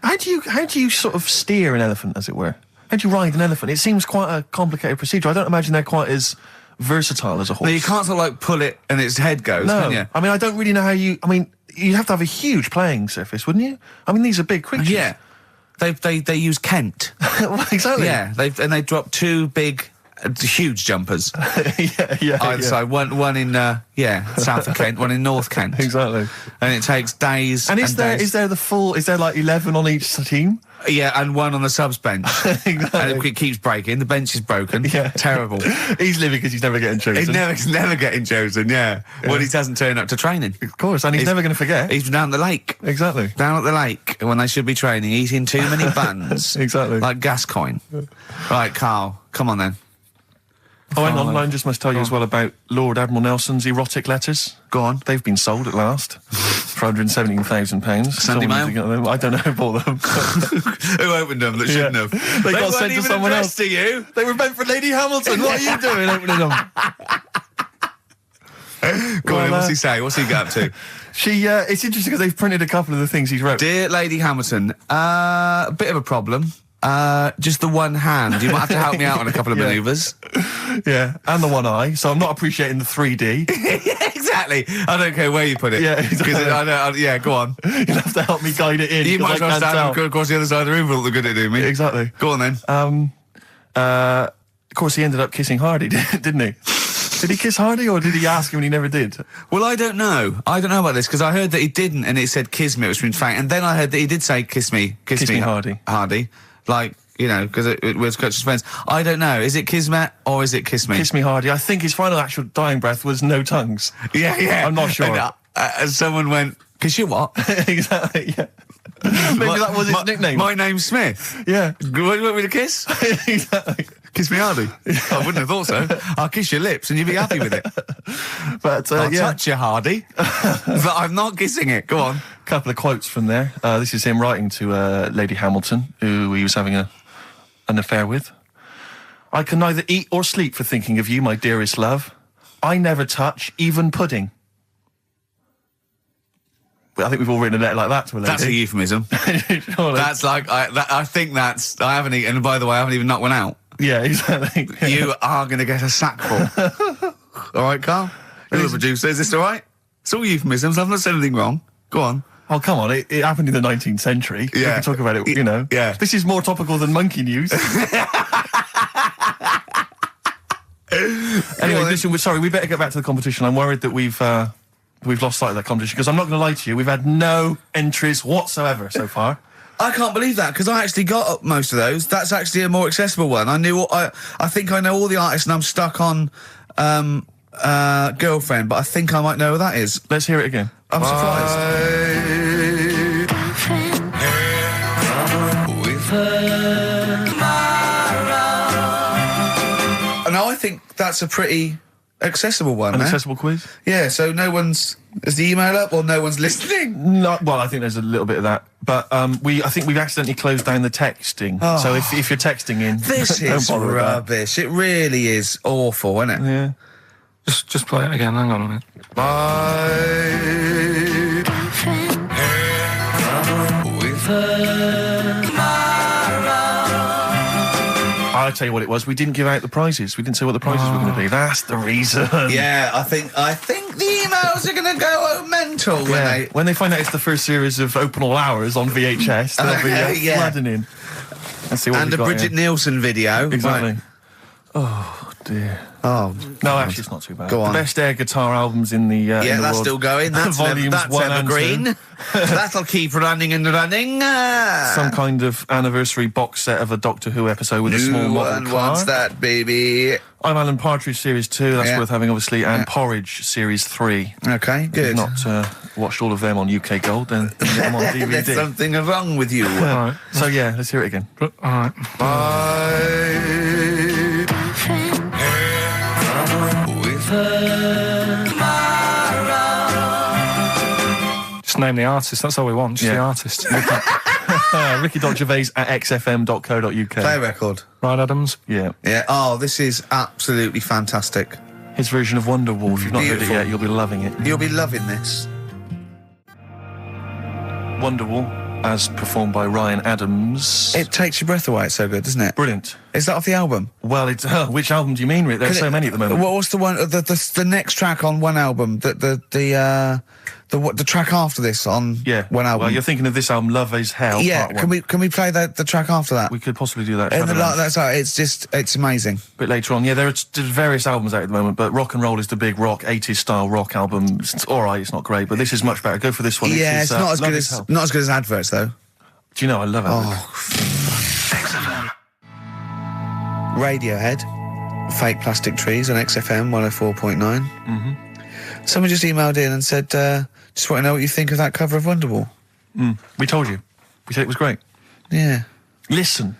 How do you sort of steer an elephant, as it were? How do you ride an elephant? It seems quite a complicated procedure. I don't imagine they're quite as versatile as a horse. No, you can't sort of like pull it and its head goes, can you? I mean, I don't really know how you... I mean, you'd have to have a huge playing surface, wouldn't you? I mean, these are big creatures. Yeah. They use Kent. Well, exactly. Yeah. They drop 2 big... huge jumpers. yeah. Either side. One in south of Kent, one in North Kent. Exactly. And it takes days. And is there like 11 on each team? Yeah, and one on the subs bench. Exactly. And it keeps breaking. The bench is broken. Yeah. Terrible. He's living because he's never getting chosen. He's never getting chosen, yeah. Well, he doesn't turn up to training. Of course, and he's never going to forget. He's down the lake. Exactly. Down at the lake when they should be training, eating too many buns. Exactly. Like Gascoigne. Right, Carl, come on then. Oh, hang on, I just must tell you as well about Lord Admiral Nelson's erotic letters. Go on. They've been sold at last for £117,000. Sunday Mail? I don't know who bought them. Who opened them that shouldn't have? They got weren't sent to even someone addressed else. to you. They were meant for Lady Hamilton. What are you doing opening them? Go on, what's he say? What's he get up to? It's interesting because they've printed a couple of the things he's wrote. Dear Lady Hamilton, a bit of a problem. Just the one hand. You might have to help me out on a couple of manoeuvres. Yeah, and the one eye. So I'm not appreciating the 3D. Yeah, exactly. I don't care where you put it. Yeah, exactly. Yeah, go on. You'll have to help me guide it in. You might as well can't stand tell. across the other side of the room for all the good at doing me. Exactly. Go on then. Of course, he ended up kissing Hardy, didn't he? Did he kiss Hardy, or did he ask him and he never did? Well, I don't know. I don't know about this, because I heard that he didn't, and it said kiss me, which means fact. And then I heard that he did say kiss me, Hardy. Hardy. Like, you know, because it was Coach's friends. I don't know. Is it kismet or is it kiss me? Kiss me, Hardy. I think his final actual dying breath was no tongues. Yeah. I'm not sure. And someone went, kiss you what? Exactly, yeah. Maybe that was his nickname. My name's Smith. Yeah. You want me to kiss? Exactly. Kiss me hardy. I wouldn't have thought so. I'll kiss your lips and you'd be happy with it. But I'll yeah, touch you hardy, but I'm not kissing it. Go on. a couple of quotes from there. This is him writing to Lady Hamilton, who he was having an affair with. I can neither eat or sleep for thinking of you, my dearest love. I never touch even pudding. Well, I think we've all written a letter like that to a lady. That's a euphemism. Surely. That's like I think that's. I haven't eaten. And by the way, I haven't even knocked one out. Yeah, exactly. You are going to get a sackful. All right, Carl. You're the producer. Is this all right? It's all euphemisms. I've not said anything wrong. Go on. Oh, come on. It happened in the 19th century. We Yeah. can talk about it, you know. Yeah. This is more topical than monkey news. Anyway, listen, we're sorry. We better get back to the competition. I'm worried that we've lost sight of that competition, because I'm not going to lie to you. We've had no entries whatsoever so far. I can't believe that, because I actually got up most of those. That's actually a more accessible one. I think I know all the artists, and I'm stuck on Girlfriend, but I think I might know who that is. Let's hear it again. I'm surprised. And I think that's a pretty accessible one. An eh? accessible quiz? Yeah, so no one's... Is the email up or no one's listening? No, well, I think there's a little bit of that. But I think we've accidentally closed down the texting. Oh. So if you're texting in... This don't is bother with that. rubbish. It really is awful, isn't it? Yeah. Just play it again. Hang on a minute. I'll tell you what it was. We didn't give out the prizes. We didn't say what the prizes were going to be. That's the reason. Yeah, I think the emails are going to go mental When they find out it's the first series of Open All Hours on VHS, they'll be Yeah. flooding in. Let's see what and we've a got Bridget here. Nielsen video. Exactly. Right. Oh, dear. Oh, No, actually, it's not too bad. Go on. The best air guitar albums in the yeah, in the that's world. still going. That's Volumes that's 1 and evergreen. 2. That'll keep running and running. Some kind of anniversary box set of a Doctor Who episode with a small New model one car. wants that, baby. I'm Alan Partridge Series 2, that's Yeah. worth having, obviously, and Yeah. Porridge Series 3. Okay, If good. you've not watched all of them on UK Gold, then get them on DVD. There's something wrong with you. Right. So, yeah, let's hear it again. All right. Just name the artist. That's all we want. Just the Yeah. artist. Ricky.Gervais at xfm.co.uk. Play a record. Right, Adams. Yeah. Yeah. Oh, this is absolutely fantastic. His version of Wonderwall. If you've not heard it Beautiful. yet, you'll be loving it. You'll be loving this. Wonderwall, as performed by Ryan Adams. It takes your breath away. It's so good, doesn't it? Brilliant. Is that off the album? Well, it's which album do you mean, Rick? There are so many at the moment. What was the one? The next track on one album? The track after this on Yeah. one album? Well, you're thinking of this album, Love Is Hell. yeah. Part 1. Can we play the track after that? We could possibly do that. And Shadowlands. that's right. It's amazing. A bit later on. Yeah, there are various albums out at the moment, but Rock and Roll is the big rock, 80s style rock album. It's all right, it's not great, but this is much better. Go for this one. Yeah, it's not as Love good Is as Hell. not as good as adverts though. Do you know, I love it. Oh. Radiohead, Fake Plastic Trees on XFM 104.9. Mm-hmm. Someone just emailed in and said, just want to know what you think of that cover of Wonderwall. We told you. We said it was great. Yeah. Listen.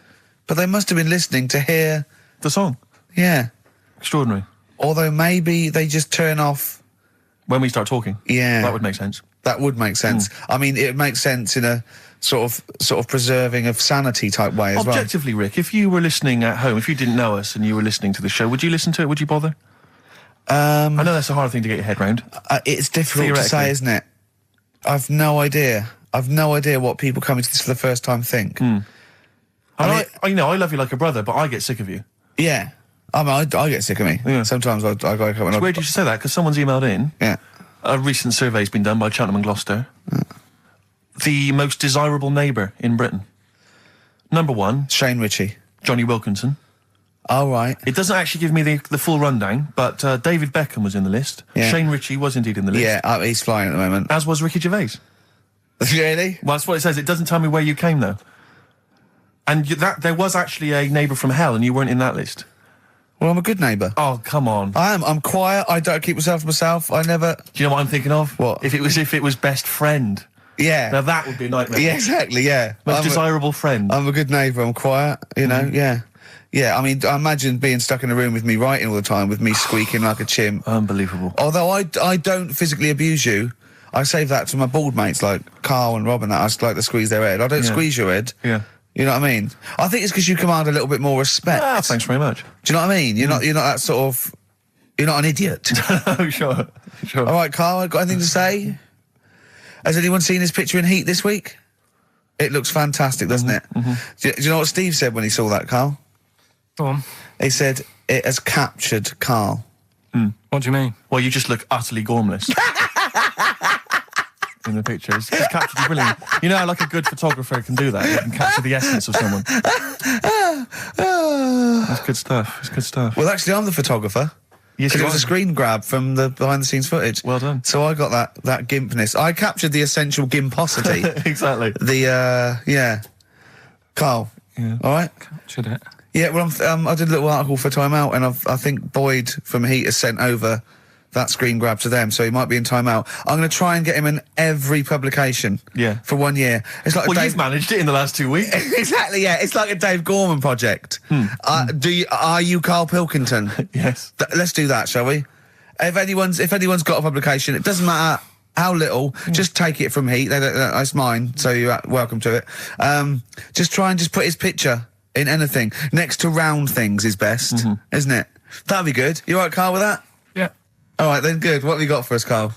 But they must have been listening to hear, The song. yeah. Extraordinary. Although maybe they just turn off, When we start talking. yeah. That would make sense. That would make sense. I mean, it makes sense in a sort of preserving of sanity type way as well. Objectively, Rick, if you were listening at home, if you didn't know us and you were listening to the show, would you listen to it? Would you bother? I know that's a hard thing to get your head round. It's difficult to say, Theoretically. isn't it? I've no idea. I've no idea what people coming to this for the first time think. I mean- I love you like a brother, but I get sick of you. Yeah. I mean, I get sick of me. Yeah. Sometimes I go up and It's weird you should say that, because someone's emailed in. Yeah. A recent survey's been done by Cheltenham and Gloucester. The most desirable neighbour in Britain. Number 1, Shane Ritchie. Johnny Wilkinson. Oh, right. It doesn't actually give me the full rundown, but David Beckham was in the list. Yeah. Shane Ritchie was indeed in the list. Yeah, he's flying at the moment. As was Ricky Gervais. Really? Well, that's what it says. It doesn't tell me where you came, though. And there was actually a neighbour from hell, and you weren't in that list. Well, I'm a good neighbour. Oh, come on. I am. I'm quiet. I don't keep myself to myself. I never... Do you know what I'm thinking of? What? If it was best friend. Yeah. Now that would be a nightmare. Yeah, exactly, yeah. Most desirable friend. I'm a good neighbour, I'm quiet, you know, yeah. Yeah, I mean, I imagine being stuck in a room with me writing all the time, with me squeaking like a chimp. Unbelievable. Although I don't physically abuse you, I save that to my bald mates like Carl and Rob and that. I just like to squeeze their head. I don't squeeze your head. Yeah. You know what I mean? I think it's because you command a little bit more respect. Ah, thanks very much. Do you know what I mean? You're not that sort of... You're not an idiot. Oh, sure. All right, Carl, got anything to say? Has anyone seen his picture in Heat this week? It looks fantastic, doesn't it? Do you know what Steve said when he saw that, Carl? Go on. He said, it has captured Carl. What do you mean? Well, you just look utterly gormless. In the picture. It's captured you brilliantly. You know how like a good photographer can do that? They can capture the essence of someone. That's good stuff. It's good stuff. Well, actually, I'm the photographer. Yes, Because you it was are. a screen grab from the behind-the-scenes footage. Well done. So I got that gimpness. I captured the essential gimposity. Exactly. Yeah. Carl. Yeah. All right? Captured it. Yeah, well, I did a little article for Time Out, and I think Boyd from Heat has sent over that screen grab to them, so he might be in Time Out. I'm going to try and get him in every publication. Yeah. For 1 year. It's like Well, you've managed it in the last 2 weeks. Exactly, yeah. It's like a Dave Gorman project. Are you Karl Pilkington? Yes. Let's do that, shall we? If anyone's got a publication, it doesn't matter how little, just take it from Heat. That's mine, so you're welcome to it. Just try and just put his picture in anything. Next to round things is best, isn't it? That'd be good. You all right, Carl, with that? Yeah. All right, then, good. What have you got for us, Carl?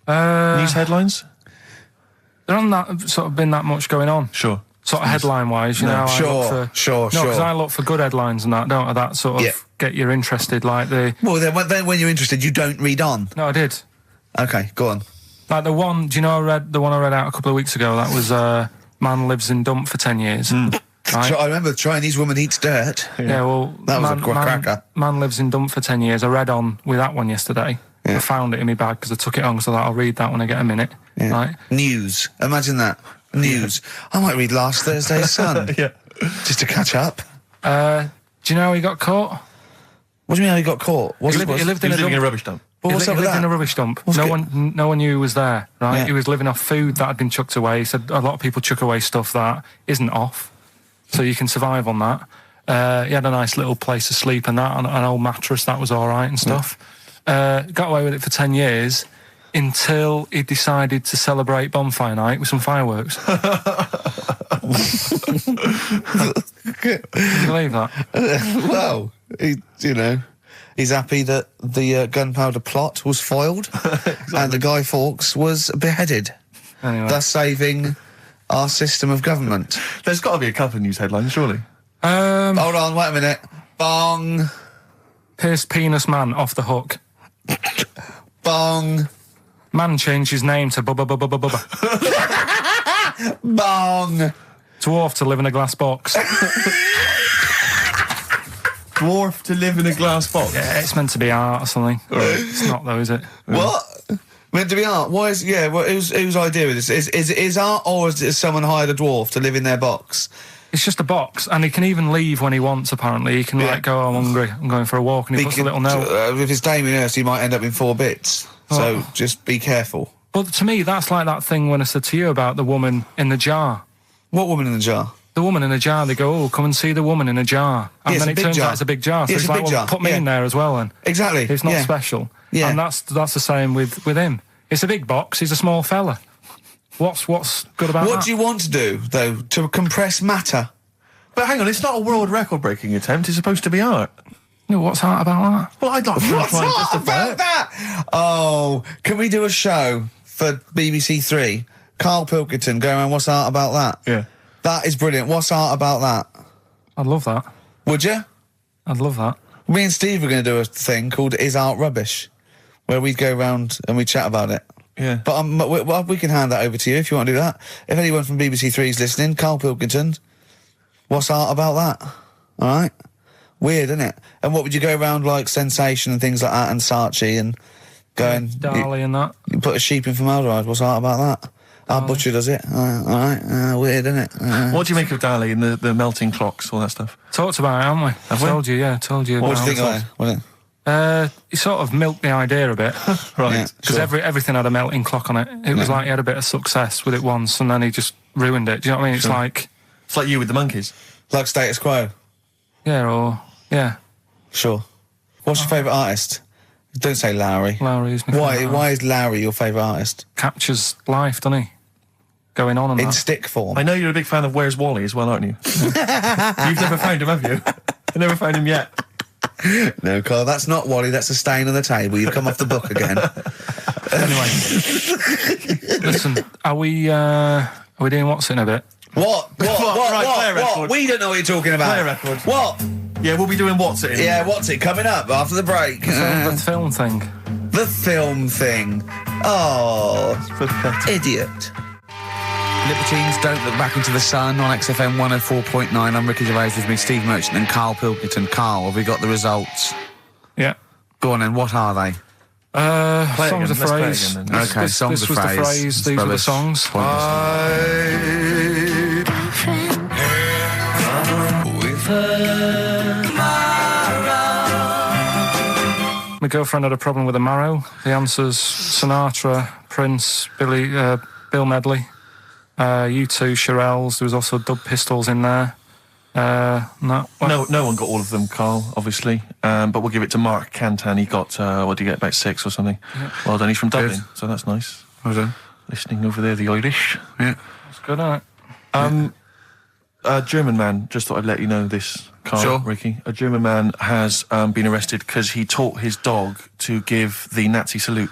News headlines? There hasn't sort of been that much going on. Sure. Sort of headline-wise, you know. Sure. No, because I look for good headlines and that, don't I? That sort of get you interested, like the... Well, then when you're interested, you don't read on. No, I did. Okay, go on. Like the one, do you know the one I read out a couple of weeks ago? That was man lives in dump for 10 years. Right? I remember the Chinese woman eats dirt. Yeah, well... That was a cracker. Man lives in dump for 10 years. I read on with that one yesterday. Yeah. I found it in my bag because I took it on, so that I'll read that when I get a minute. Yeah. Right? News. Imagine that. News. I might read last Thursday's Sun. Yeah. Just to catch up. Do you know how he got caught? What do you mean how he got caught? He lived in a rubbish dump. Well, what's he up with lived that? in a rubbish dump. What's No good? one knew he was there, right? Yeah. He was living off food that had been chucked away. He said a lot of people chuck away stuff that isn't off, so you can survive on that. He had a nice little place to sleep and that, on an old mattress, that was all right and stuff. Got away with it for 10 years until he decided to celebrate bonfire night with some fireworks. Can you believe that? Well, he's happy that the gunpowder plot was foiled and the Guy Fawkes was beheaded, Anyway. thus saving our system of government. There's got to be a couple of news headlines, surely. Hold on, wait a minute. Bong. Pierced penis man off the hook. Bong. Man changed his name to Bubba Bubba Bubba Bubba. Bong. Dwarf to live in a glass box. Dwarf to live in a glass box. Yeah, it's meant to be art or something. It's not though, is it? What? Meant to be art? Why is... Yeah, whose idea is this? Is art, or has someone hired a dwarf to live in their box? It's just a box, and he can even leave when he wants, apparently. He can, like, go, I'm hungry, I'm going for a walk, and he puts a little note. If it's Damien Hirst, he might end up in 4 bits. So just be careful. But to me, that's like that thing when I said to you about the woman in the jar. What woman in the jar? The woman in a jar, they go, oh, come and see the woman in a jar. And Yeah, then it's it a big turns jar. out it's a big jar. So Yeah, it's it's a like, big well, jar. put me Yeah. in there as well then. Exactly. It's not Yeah. special. Yeah. And that's the same with him. It's a big box, he's a small fella. What's good about that? What do you want to do, though? To compress matter? But hang on, it's not a world record-breaking attempt. It's supposed to be art. No, what's art about that? Well, I'd like to What's try and art justify about it. that? Oh, can we do a show for BBC 3? Karl Pilkington going around, what's art about that? Yeah. That is brilliant. What's art about that? I'd love that. Would you? I'd love that. Me and Steve are going to do a thing called Is Art Rubbish, where we'd go around and we'd chat about it. Yeah. But we can hand that over to you if you want to do that. If anyone from BBC 3 is listening, Karl Pilkington, what's art about that? All right? Weird, isn't it? And what would you go around like Sensation and things like that and Saatchi and going... Dali and that. You put a sheep in formaldehyde, what's art about that? Our butcher does it. All right? Weird, isn't it? What do you make of Dali and the melting clocks, all that stuff? Talked about it, haven't we? Have we? Told you, yeah. Told you What about do you think it. of it? What He sort of milked the idea a bit. Right. Yeah. Because everything had a melting clock on it. It was like he had a bit of success with it once and then he just ruined it. Do you know what I mean? It's like... It's like you with the monkeys. Like status quo. Yeah. Sure. What's your favourite artist? Don't say Lowry. Lowry is my favourite. Why is Lowry your favourite artist? Captures life, doesn't he? Going on and In that. stick form. I know you're a big fan of Where's Wally as well, aren't you? You've never found him, have you? I've never found him yet. No, Carl, that's not Wally, that's a stain on the table. You've come off the book again. Anyway. Listen, are we doing what's in a bit? What? Right, play a record. We don't know what you're talking about. Play a record. What? Yeah, we'll be doing What's It In. Yeah, what's it? Coming up after the break. The film thing. The film thing. Oh, idiot. Libertines, Don't Look Back Into the Sun on XFM 104.9. I'm Ricky Gervais, with me, Steve Merchant and Karl Pilkington. Karl, have we got the results? Yeah. Go on then, what are they? Play it songs again, of let's play it phrase. again then. Okay, songs this of was phrase. the phrase, these are the songs. With her. My girlfriend had a problem with a marrow. The answer's Sinatra, Prince, Bill Medley, U2, Shirelles. There was also Dub Pistols in there. No one got all of them, Carl, obviously. But we'll give it to Mark Cantan. He got, what did he get, about 6 or something? Yeah. Well done, he's from Dublin, so that's nice. Well done. Listening over there, the Irish. Yeah. It's good, isn't it? A German man, just thought I'd let you know this, Carl, Sure. Ricky. A German man has been arrested because he taught his dog to give the Nazi salute.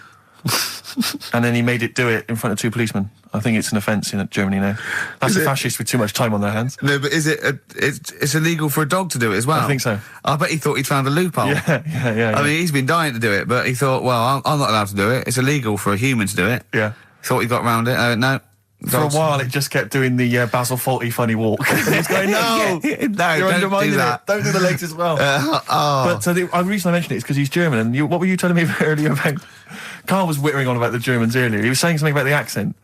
And then he made it do it in front of 2 policemen. I think it's an offence in Germany now. That's a fascist with too much time on their hands. No, but is it? It's illegal for a dog to do it as well? I think so. I bet he thought he'd found a loophole. Yeah. I mean, he's been dying to do it, but he thought, well, I'm not allowed to do it. It's illegal for a human to do it. Yeah. Thought he got round it. No. For a while, it just kept doing the Basil Fawlty funny walk. And he's going, no, no, you're don't undermining do that. it. Don't do the legs as well. But the reason I mentioned it is because he's German. And what were you telling me earlier about? Carl was whittering on about the Germans earlier. He was saying something about the accent.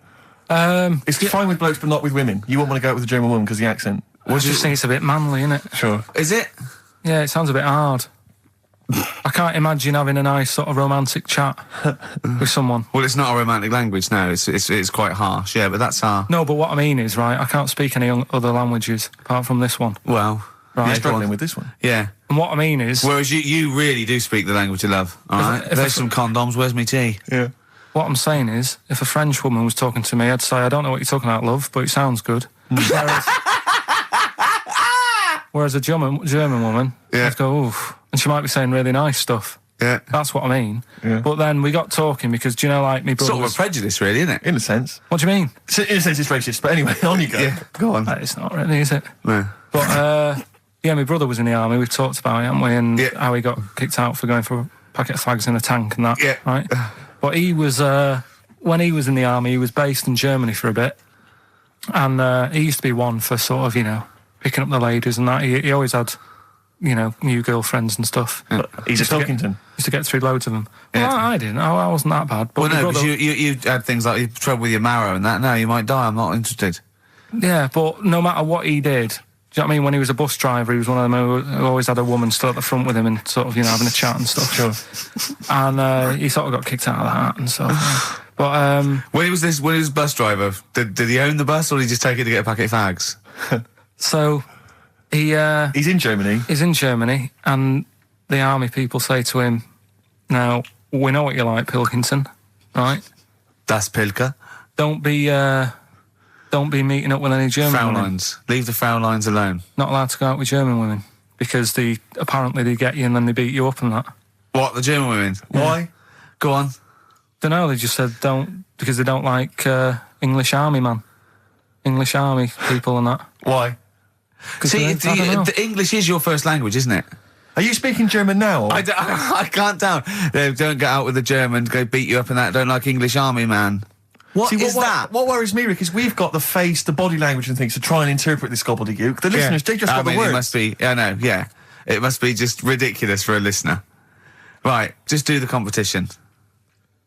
It's fine with blokes, but not with women. You wouldn't want to go out with a German woman because the accent. I just think it's a bit manly, innit? Sure. Is it? Yeah, it sounds a bit hard. I can't imagine having a nice sort of romantic chat with someone. Well, it's not a romantic language, no. It's quite harsh, yeah, but that's our... No, but what I mean is, right, I can't speak any other languages apart from this one. Well... Right. You're struggling with this one. Yeah. And what I mean is... Whereas you really do speak the language of love, all right? There's some condoms, where's me tea? Yeah. What I'm saying is, if a French woman was talking to me, I'd say, I don't know what you're talking about, love, but it sounds good. Whereas a German woman, Yeah. I'd go, oof. And she might be saying really nice stuff. Yeah. That's what I mean. Yeah. But then we got talking because, do you know, like, me brother Sort of a was... prejudice, really, isn't it? In a sense. What do you mean? In a sense, it's racist. But anyway, on you go. Yeah, go on. It's not really, is it? No. But, yeah, my brother was in the army. We've talked about it, haven't we? And Yeah. how he got kicked out for going for a packet of fags in a tank and that. Yeah. Right? But he was, when he was in the army, he was based in Germany for a bit. And he used to be one for sort of, you know, picking up the ladies and that. He always had, you know, new girlfriends and stuff. But he's a Pilkington. Used to get through loads of them. Yeah. Well, I didn't. I wasn't that bad. But Well, my no, brother, because you had things like you trouble with your marrow and that. No, you might die. I'm not interested. yeah, but no matter what he did, do you know what I mean? When he was a bus driver, he was one of them who always had a woman still at the front with him and sort of, you know, having a chat and stuff. Sure. And he sort of got kicked out of that and stuff. Yeah. But When he was bus driver, did he own the bus or did he just take it to get a packet of fags? so He's in Germany. he's in Germany, and the army people say to him, "Now we know what you like, Pilkington, right? Das Pilker. Don't be meeting up with any German women. Fraulines. Leave the Fraulines alone. Not allowed to go out with German women because apparently they get you and then they beat you up and that. What, the German women? Why? Go on. Don't know. They just said don't because they don't like English army people and that. Why? 'Cause See, I don't know. the English is your first language, isn't it? Are you speaking German now? Or? I can't down. Don't get out with the Germans, go beat you up and that. Don't like English army, man. What See, is that? What worries me, Rick, is we've got the face, the body language and things to try and interpret this gobbledygook. The listeners, they just got the words. It must be, I know, yeah. It must be just ridiculous for a listener. Right, just do the competition.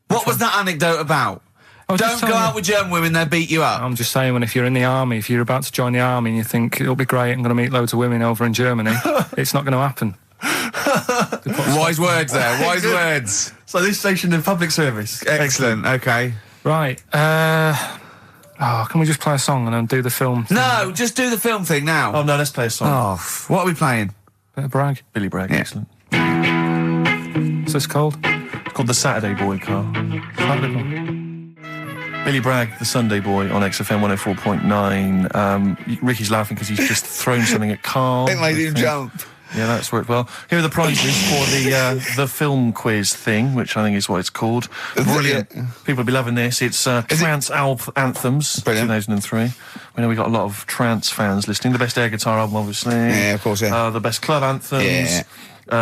What was that anecdote about? was Don't just go telling out you. with German women, they'll beat you up. I'm just saying, when if you're in the army, if you're about to join the army and you think it'll be great, I'm going to meet loads of women over in Germany, it's not going to happen. Wise words there. Wise words. So this station in public service. Excellent. Okay. Right. Can we just play a song and then do the film thing? No, just do the film thing now. Oh no, let's play a song. Oh, what are we playing? Bit of Bragg. Billy Bragg, Yeah. excellent. What's this called? It's called The Saturday Boy, Carl. Saturday Boy. Billy Bragg, The Sunday Boy on XFM 104.9. Ricky's laughing because he's just thrown something at Carl. It made him jump. Yeah, that's worked well. Here are the prizes for the film quiz thing, which I think is what it's called. Brilliant. People will be loving this. It's Trance Anthems, Brilliant. 2003. We know we got a lot of trance fans listening. The best air guitar album, obviously. Yeah, of course, yeah. The best club anthems. Yeah.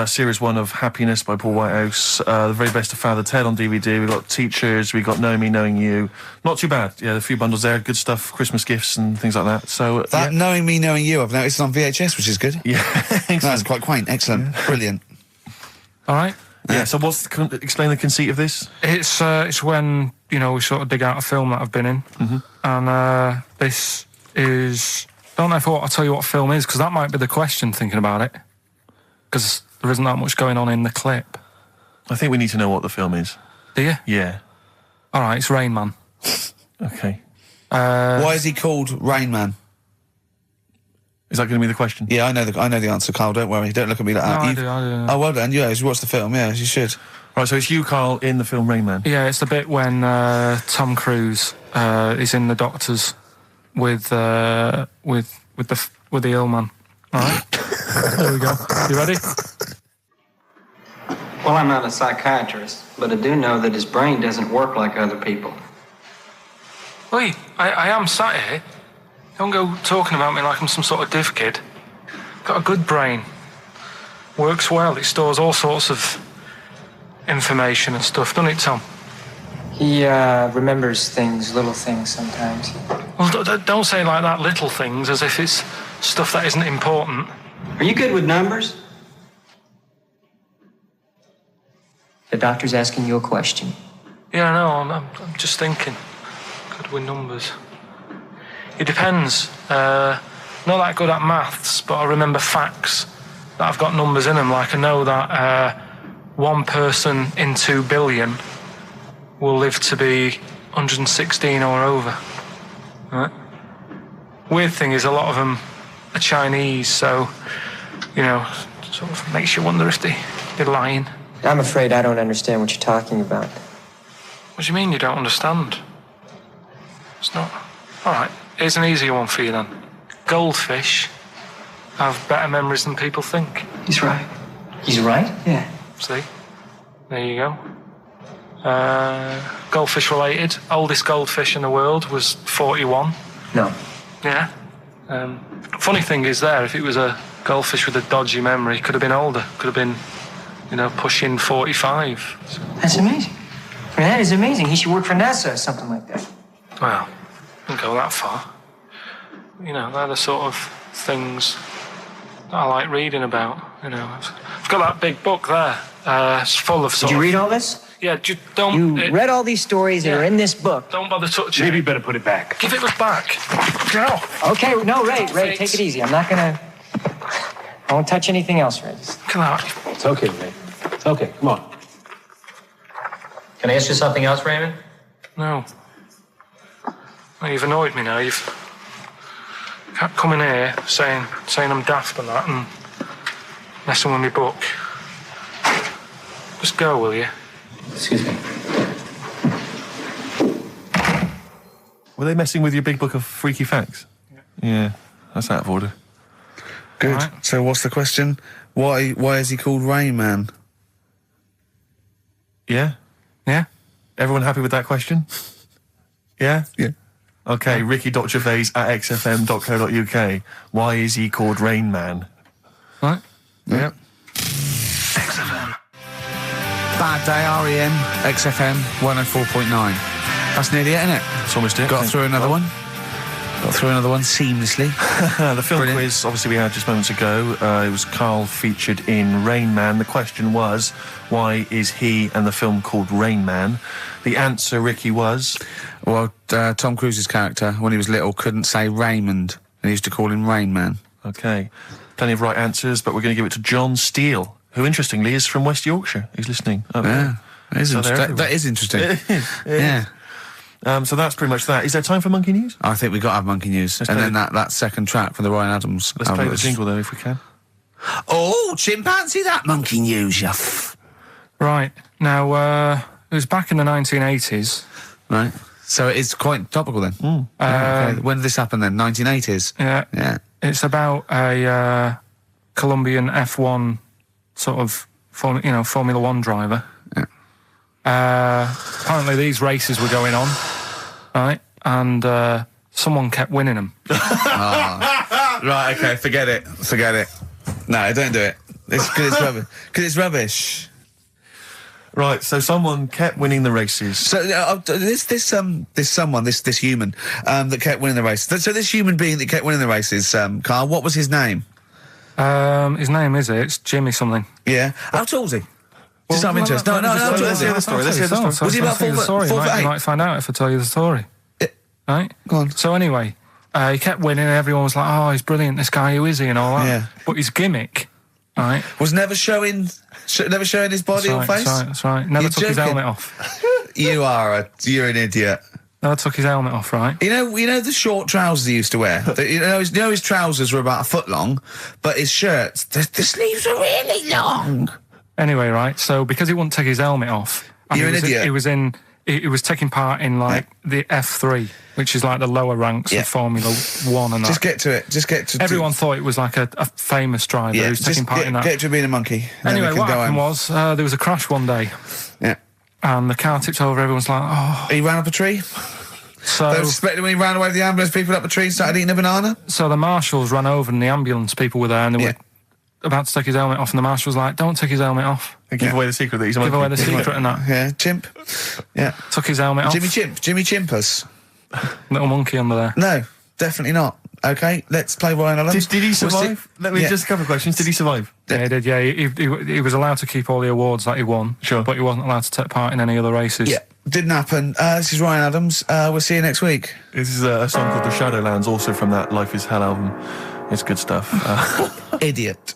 Series 1 of Happiness by Paul Whitehouse. The very best of Father Ted on DVD. We've got Teachers. We've got Knowing Me, Knowing You. Not too bad. Yeah, a few bundles there. Good stuff. Christmas gifts and things like that. So That Knowing Me, Knowing You, I've noticed on VHS, which is good. Yeah. That's quite quaint. Excellent. Brilliant. All right. Yeah, so explain the conceit of this? It's when, we sort of dig out a film that I've been in. Mm-hmm. And this is... I don't know if I'll tell you what film is, because that might be the question thinking about it. Because there isn't that much going on in the clip. I think we need to know what the film is. Do you? Yeah. All right, it's Rain Man. Okay. Why is he called Rain Man? Is that going to be the question? Yeah, I know the answer, Carl. Don't worry. Don't look at me like that. No, I do. Oh, well done. Yeah, you watched the film. Yeah, you should. Right, so it's you, Carl, in the film Rain Man. Yeah, it's the bit when Tom Cruise is in the doctors with the ill man. All right. There we go. You ready? Well, I'm not a psychiatrist, but I do know that his brain doesn't work like other people. Wait, I am sat here. Don't go talking about me like I'm some sort of div kid. Got a good brain. Works well. It stores all sorts of information and stuff, doesn't it, Tom? He remembers things, little things sometimes. Well, don't say like that, little things, as if it's stuff that isn't important. Are you good with numbers? The doctor's asking you a question. Yeah, no, I'm just thinking. Good with numbers. It depends. Not that good at maths, but I remember facts that have got numbers in them. Like I know that 1 person in 2 billion will live to be 116 or over. Right? Weird thing is a lot of them are Chinese, so, sort of makes you wonder if they're lying. I'm afraid I don't understand what you're talking about. What do you mean you don't understand? It's not... All right, here's an easier one for you then. Goldfish have better memories than people think. He's right. He's right? Yeah. See? There you go. Goldfish related. Oldest goldfish in the world was 41. No. Yeah. Funny thing is there, if it was a goldfish with a dodgy memory, could have been older. Could have been, pushing 45. So, That's amazing. I mean, that is amazing. He should work for NASA or something like that. well, didn't go that far. They're the sort of things that I like reading about. I've got that big book there. It's full of Did sort you of... read all this? Yeah, don't... You read all these stories that are in this book. Don't bother touching Maybe it. you better put it back. Give it back. Go. Okay, no, Ray, take it easy. I'm not gonna... I won't touch anything else, Ray. Come out. It's okay, Ray. It's okay. Come on. Can I ask you something else, Raymond? No. Well, you've annoyed me now. You've kept coming here saying I'm daft and that and messing with my book. Just go, will you? Excuse me. Were they messing with your big book of freaky facts? Yeah, that's out of order. Good. Right. So what's the question? Why is he called Rain Man? Yeah? Yeah? Everyone happy with that question? Yeah? Yeah. Okay, Ricky.Gervais at xfm.co.uk. Why is he called Rain Man? Right? Yeah. XFM. Bad Day, REM, XFM 104.9. That's nearly it, isn't it? It's almost it. Got through another one. Got through another one seamlessly. The film Brilliant. quiz, obviously, we had just moments ago. It was Carl featured in Rain Man. The question was, why is he and the film called Rain Man? The answer, Ricky, was... Well, Tom Cruise's character, when he was little, couldn't say Raymond, and he used to call him Rain Man. Okay. Plenty of right answers, but we're going to give it to John Steele who interestingly is from West Yorkshire, who's listening. Yeah, that is, So they're that is interesting. It is. Yeah. So that's pretty much that. Is there time for monkey news? I think we got to have monkey news. Let's and play then that second track from the Ryan Adams. Let's play the jingle though, if we can. Oh, chimpanzee, that monkey news, you Right. Now, it was back in the 1980s. Right. So it is quite topical then. Okay. When did this happen then? 1980s? Yeah. Yeah. It's about a Colombian F1 sort of, Formula One driver. Apparently these races were going on, right? And someone kept winning them. Right, okay, forget it. No, don't do it. It's because it's rubbish. Because it's rubbish. Right, so someone kept winning the races. So this human that kept winning the races. So this human being that kept winning the races, Carl, what was his name? His name it's Jimmy something. Yeah. How tall is he? Just out of interest. No, Let's hear the story. Was he about 4 foot You 8? might find out if I tell you the story. Right? Go on. So anyway, he kept winning and everyone was like, oh, he's brilliant, this guy, who is he, and all that. Yeah. But his gimmick, right? Was never showing his body or face? That's right. Never You're took his joking. helmet off. You're an idiot. Never took his helmet off, right? You know the short trousers he used to wear? His trousers were about a foot long, but his shirts, the sleeves were really long. Anyway, right, so because he wouldn't take his helmet off, and You're an idiot. He was taking part in, like, the F3, which is, like, the lower ranks of Formula 1 and that. Just get to it. Everyone thought it was, like, a famous driver who's taking part in that. Get to being a monkey. Anyway, what happened was, there was a crash one day. Yeah. And the car tipped over, everyone's like, oh. He ran up a tree? So, They were suspecting when he ran away with the ambulance people up a tree and started eating a banana? so the marshals ran over and the ambulance people were there and they were about to take his helmet off, and the marshal was like, don't take his helmet off. And give away the secret that he's a monkey. Give away the secret and that. Yeah, chimp. Yeah. Took his helmet off. Jimmy Chimpus? Little monkey under there. No, definitely not. Okay, let's play Ryan Adams. Did he We'll survive? see- Let me just a couple of questions. Did he survive? Yeah, he did, yeah. He was allowed to keep all the awards that he won. Sure. But he wasn't allowed to take part in any other races. Yeah, didn't happen. This is Ryan Adams. We'll see you next week. This is a song called The Shadowlands, also from that Life is Hell album. It's good stuff. Idiot.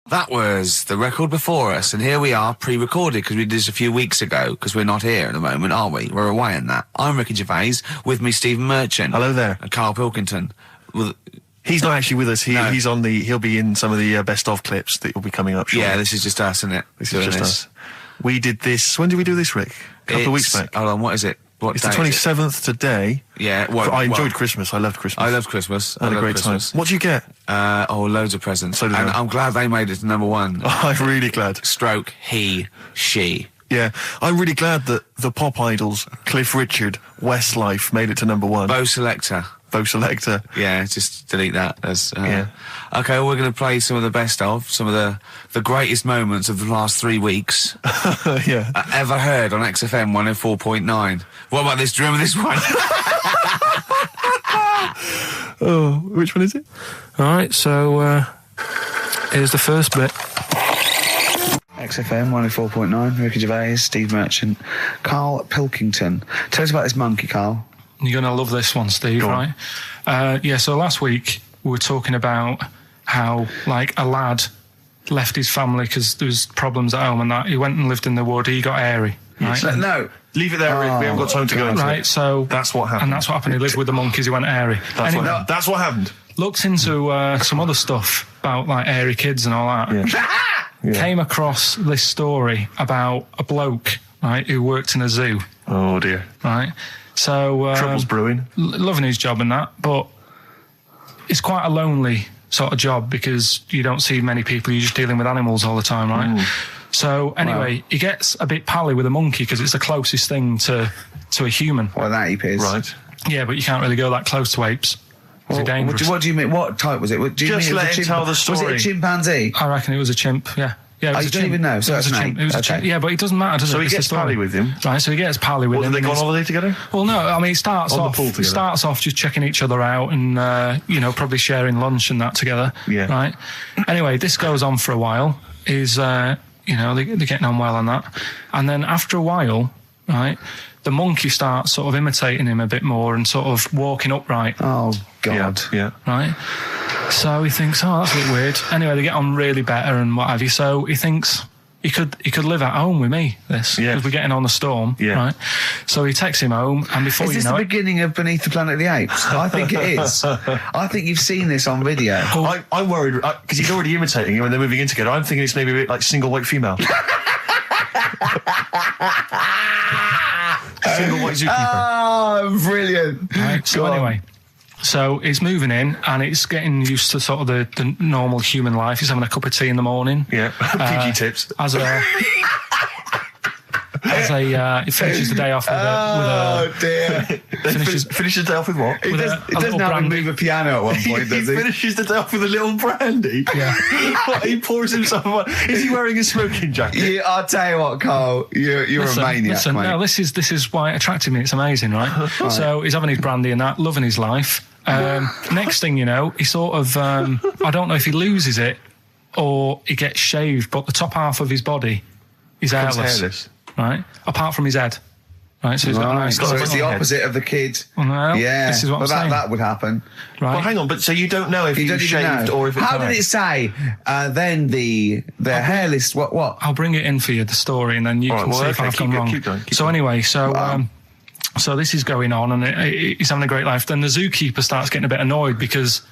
That was the record before us, and here we are, pre-recorded, because we did this a few weeks ago, because we're not here at the moment, are we? We're away in that. I'm Ricky Gervais, with me Stephen Merchant. Hello there. And Karl Pilkington. Well, He's not actually with us. No. He'll be in some of the best of clips that will be coming up shortly. yeah, this is just us, isn't it? This is just us. We did this. When did we do this, Rick? A couple of weeks back. Hold on, what is it? What It's the day is it? 27th today. Yeah, well, I enjoyed Christmas. I loved Christmas. I love Christmas. I had a great Christmas. time. What did you get? Loads of presents. So did and I. I'm glad they made it to number one. I'm really glad. Stroke, he, she. Yeah, I'm really glad that the pop idols, Cliff Richard, Westlife, made it to number one. Bo Selector. Bo Selector. Yeah, just delete that. As, Yeah. Okay, we're going to play some of the best of, some of the greatest moments of the last 3 weeks Yeah. ever heard on XFM 104.9. What about this? Do you remember this one? Oh, which one is it? All right, so here's the first bit. XFM 104.9, Ricky Gervais, Steve Merchant, Karl Pilkington. Tell us about this monkey, Karl. You're going to love this one, Steve, Go on. right? So last week we were talking about how, like, a lad left his family because there was problems at home and that. He went and lived in the wood. He got airy, right? No. Leave it there, Rick. We haven't got time to go into Right, it. so... That's what happened. And that's what happened. He lived with the monkeys. He went airy. That's what happened. Looked into some other stuff about, like, airy kids and all that. Yeah. Came across this story about a bloke, right, who worked in a zoo, Oh, dear. right? So... Trouble's brewing. loving his job and that, but it's quite a lonely sort of job because you don't see many people. You're just dealing with animals all the time, right? Ooh. So anyway, he gets a bit pally with a monkey because it's the closest thing to a human. Well, that ape is. Right. Yeah, but you can't really go that close to apes. It's dangerous. What do you mean? What type was it? Do you Just mean it was let a him tell the Was it story. a chimpanzee? I reckon it was a chimp. Yeah. Yeah, it was you a don't chimp. even know, so It was that's a an chimp. ape. It was a Okay. chimp. Yeah, but he doesn't matter, does So it? he It's the gets story. pally with him. Right, so he gets pally with Or him. did they and go on he's- holiday together? Well, no, I mean, it starts On the off. pool It together. starts off just checking each other out and probably sharing lunch and that together. Yeah. Right. Anyway, this goes on for a while. Is they're getting on well on that, and then after a while, right, the monkey starts sort of imitating him a bit more and sort of walking upright. Oh, God. Yeah. Right. So he thinks, oh, that's a bit weird. Anyway, they get on really better and what have you. So he thinks he could live at home with me, because we're getting on the storm, right? So he takes him home, and before Is you this know the it... beginning of Beneath the Planet of the Apes? I think it is. I think you've seen this on video. I'm worried, because he's already imitating him and they're moving in together. I'm thinking it's maybe a bit like Single White Female. Single White Zookeeper. Oh, brilliant. Right, so anyway... So he's moving in, and it's getting used to sort of the normal human life. He's having a cup of tea in the morning. Yeah, PG tips. He finishes the day off with a... Oh, dear. Finishes the day off with what? He doesn't have to move a piano at one point, does he? He finishes the day off with a little brandy? Yeah. He pours himself one. Is he wearing a smoking jacket? Yeah, I'll tell you what, Carl, you're a maniac, mate. No, this is why it attracted me. It's amazing, right? So he's having his brandy and that, loving his life. Next thing you know, he sort of... I don't know if he loses it or he gets shaved, but the top half of his body is hairless. Right? Apart from his head. Right, so he's got a nice... So it's the opposite of the kid. Well, yeah. This is what I'm saying. That would happen. Right. Well, hang on, but so you don't know if he was shaved or if it's... How did it say, then the hairless... What? I'll bring it in for you, the story, and then you can see if I've gone wrong. Keep going. So anyway, so this is going on, and he's having a great life. Then the zookeeper starts getting a bit annoyed because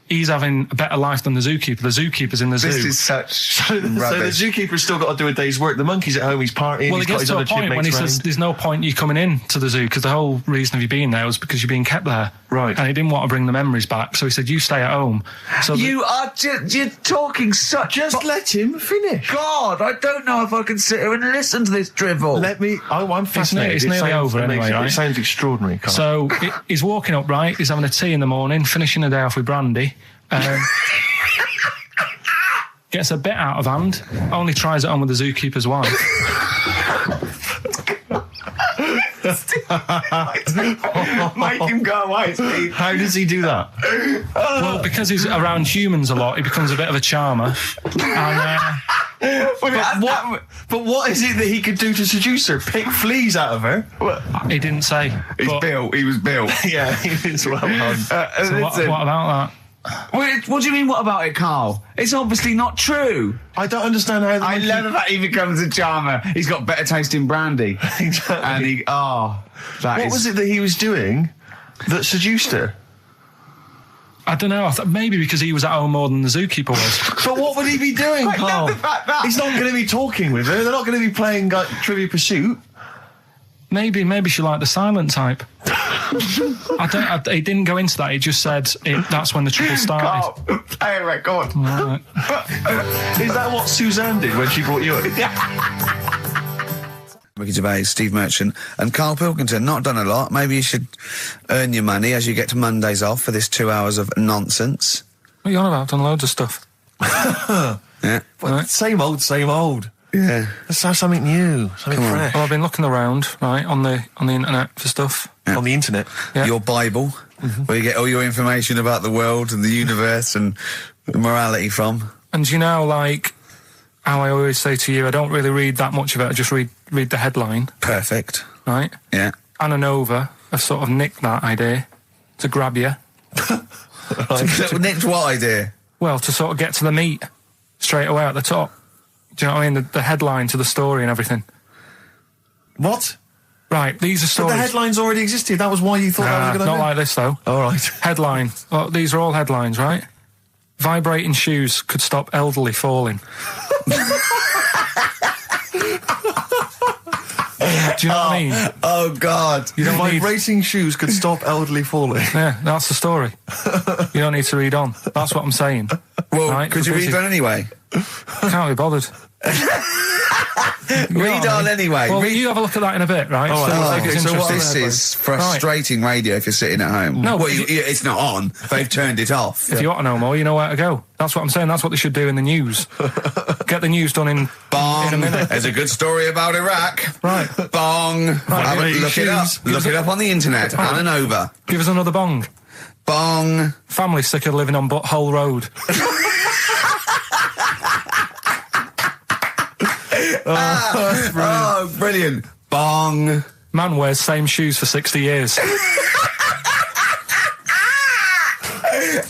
he's having a better life than the zookeeper. The zookeeper's in the zoo. This is such So the zookeeper's still got to do a day's work. The monkey's at home, he's partying, well, he's got his other point when he says there's no point you coming in to the zoo, because the whole reason of you being there was because you're being kept there. Right. And he didn't want to bring the memories back, so he said, you stay at home. So you're talking such... Just let him finish. God, I don't know if I can sit here and listen to this drivel. I'm fascinated. It's nearly over anyway, right? It sounds extraordinary, Carl. So he's walking up, right? He's having a tea in the morning, finishing the day off with brandy. Gets a bit out of hand, only tries it on with the zookeeper's wife. Make him go away, Steve. How does he do that? Well, because he's around humans a lot, he becomes a bit of a charmer. And, but what is it that he could do to seduce her? Pick fleas out of her? he didn't say. He was built. Yeah, he was well done. So what about that? What do you mean, what about it, Carl? It's obviously not true. I don't understand how... I love the fact he becomes a charmer. He's got better taste in brandy. Exactly. And what was it that he was doing that seduced her? I don't know. Maybe because he was at home more than the zookeeper was. But what would he be doing, Carl? He's not going to be talking with her. They're not going to be playing Trivia Pursuit. Maybe she liked the silent type. He didn't go into that. He just said that's when the trouble started. Carl, play a record. Right. Is that what Suzanne did when she brought you in? Ricky Gervais, Steve Merchant, and Karl Pilkington. Not done a lot. Maybe you should earn your money as you get to Mondays off for this 2 hours of nonsense. What are you on about? I've done loads of stuff. Yeah. Well, same old. Yeah. Let's have something new, something fresh. Well, I've been looking around, right, on the internet for stuff. Yeah. On the internet. Yeah. Your Bible, where you get all your information about the world and the universe and morality from. And you know, like how I always say to you, I don't really read that much of it. I just read the headline. Perfect. Right? Yeah. Anna Nova have sort of nicked that idea to grab you. Nicked what idea? Well, to sort of get to the meat straight away at the top. Do you know what I mean? The headline to the story and everything. What? Right, these are stories. But the headlines already existed. That was why you thought that was going to not happen? like this, though. All right. Headline. Oh, these are all headlines, right? Vibrating shoes could stop elderly falling. Do you know what I mean? Oh, God. You don't need... Vibrating shoes could stop elderly falling. Yeah, that's the story. You don't need to read on. That's what I'm saying. Well, right? could you read on anyway? Can't be bothered. Read on anyway. Well, you have a look at that in a bit, right? So what this is frustrating radio if you're sitting at home. No, well, it's not on. They've turned it off. If you want to know more, you know where to go. That's what I'm saying. That's what they should do in the news. Get the news done in a minute. There's a good story about Iraq. Right. Bong. Right. Look it up. Look it up on the internet. Anna Nova. Give us another bong. Bong. Family sick of living on Butthole Road. Oh, brilliant. Bong. Man wears same shoes for 60 years.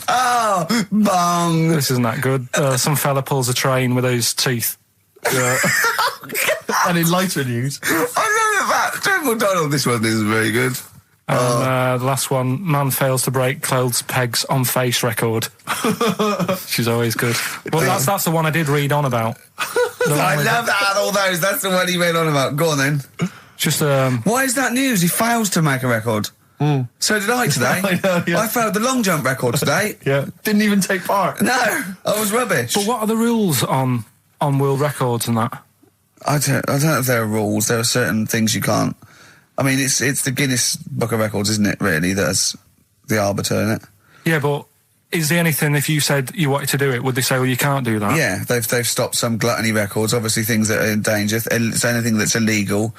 Oh, bong. This isn't that good. Some fella pulls a train with his teeth. And in lighter news, I remember that. Triple Donald, this one isn't very good. And the last one, man fails to break clothes pegs on face record. She's always good. Well, that's the one I did read on about. I love that, all those. That's the one he read on about. Go on then. Just Why is that news? He fails to make a record. So did I today. I know, yeah. I failed the long jump record today. yeah, didn't even take part. No, I was rubbish. But what are the rules on world records and that? I don't know if there are rules. There are certain things you can't. I mean, it's the Guinness Book of Records, isn't it? Really, that's the arbiter, isn't it? Yeah, but is there anything, if you said you wanted to do it, would they say, well, you can't do that? Yeah, they've stopped some gluttony records. Obviously, things that are in danger. It's anything that's illegal.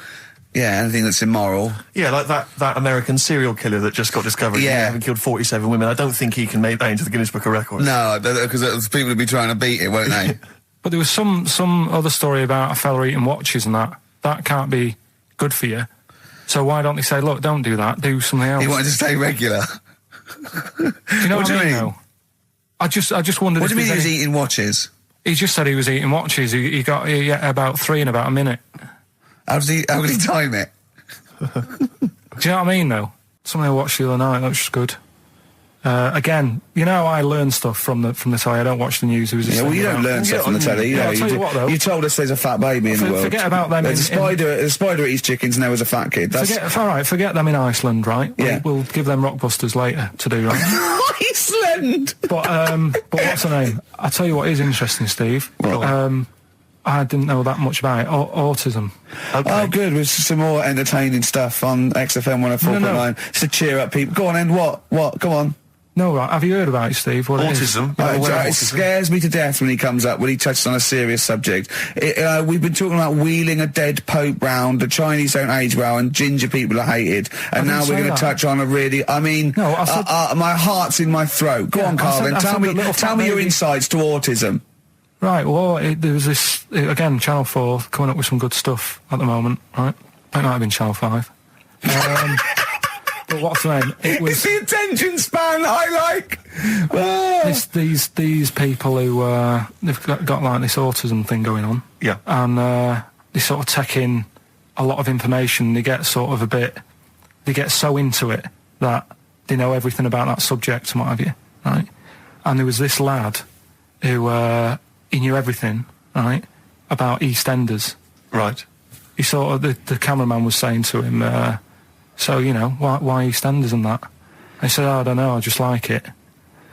Yeah, anything that's immoral. Yeah, like that American serial killer that just got discovered. Yeah. Having killed 47 women. I don't think he can make that into the Guinness Book of Records. No, because people would be trying to beat it, won't they? But there was some other story about a fella eating watches and that. That can't be good for you. So why don't they say, look, don't do that, do something else? He wanted to stay regular. Do you know what I mean? Though? I just wondered. What do you mean he was any... eating watches? He just said he was eating watches. He got about 3 in about a minute. How did he time it? Do you know what I mean, though? Something I watched the other night, that was just good. Again, you know, I learn stuff from the telly. I don't watch the news. Yeah, well, you don't learn stuff from the telly. I'll tell you what, though. You told us there's a fat baby in the world. Forget about them. There's a spider eats chickens and there was a fat kid. Forget them in Iceland, right? Yeah. We'll give them Rockbusters later to do, right? Iceland! But what's the name? I'll tell you what is interesting, Steve. I didn't know that much about it. Autism. Okay. Oh, good. With some more entertaining stuff on XFM 104.9. Just to cheer up people. Go on, then. What? Go on. No, right. Have you heard about it, Steve? What autism. It scares me to death when he comes up, when he touches on a serious subject. We've been talking about wheeling a dead pope round, the Chinese don't age well, and ginger people are hated. And now we're going to touch on a really, I mean, no, I said, my heart's in my throat. Go on, Carl, then. Tell me your insights to autism. Right, well, there was this, again, Channel 4 coming up with some good stuff at the moment, right? That might have been Channel 5. But what's the name? It was... It's the attention span I like! Oh. These people who, they've got like this autism thing going on. Yeah. And they sort of take in a lot of information. They get sort of they get so into it that they know everything about that subject and what have you, right? And there was this lad who, he knew everything, right, about EastEnders. Right. He sort of, the cameraman was saying to him, so, you know, why EastEnders and that? And he said, I don't know, I just like it.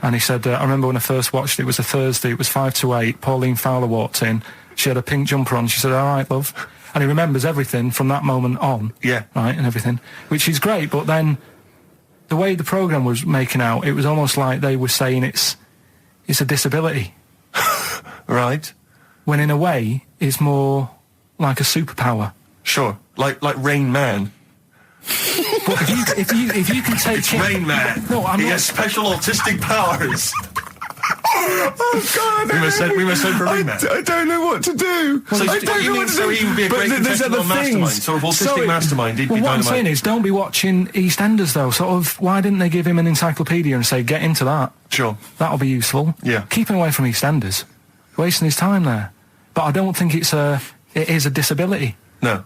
And he said, I remember when I first watched it, it was a Thursday, it was 5 to 8, Pauline Fowler walked in, she had a pink jumper on, she said, all right, love. And he remembers everything from that moment on. Yeah. Right, and everything, which is great, but then the way the programme was making out, it was almost like they were saying it's a disability. Right. When in a way, it's more like a superpower. Sure. Like Rain Man. But if you can take Rain Man. No, I'm he not. has special autistic powers. Oh God! We must send for Rain Man. I don't know what to do. So I don't know what to do. So he would be a great contestant on Mastermind. Sort of autistic mastermind. He'd be what I'm dynamite. saying is, don't be watching EastEnders though. Sort of, why didn't they give him an encyclopedia and say, get into that? Sure. That'll be useful. Yeah. Keep him away from EastEnders. Wasting his time there. But I don't think it is a disability. No.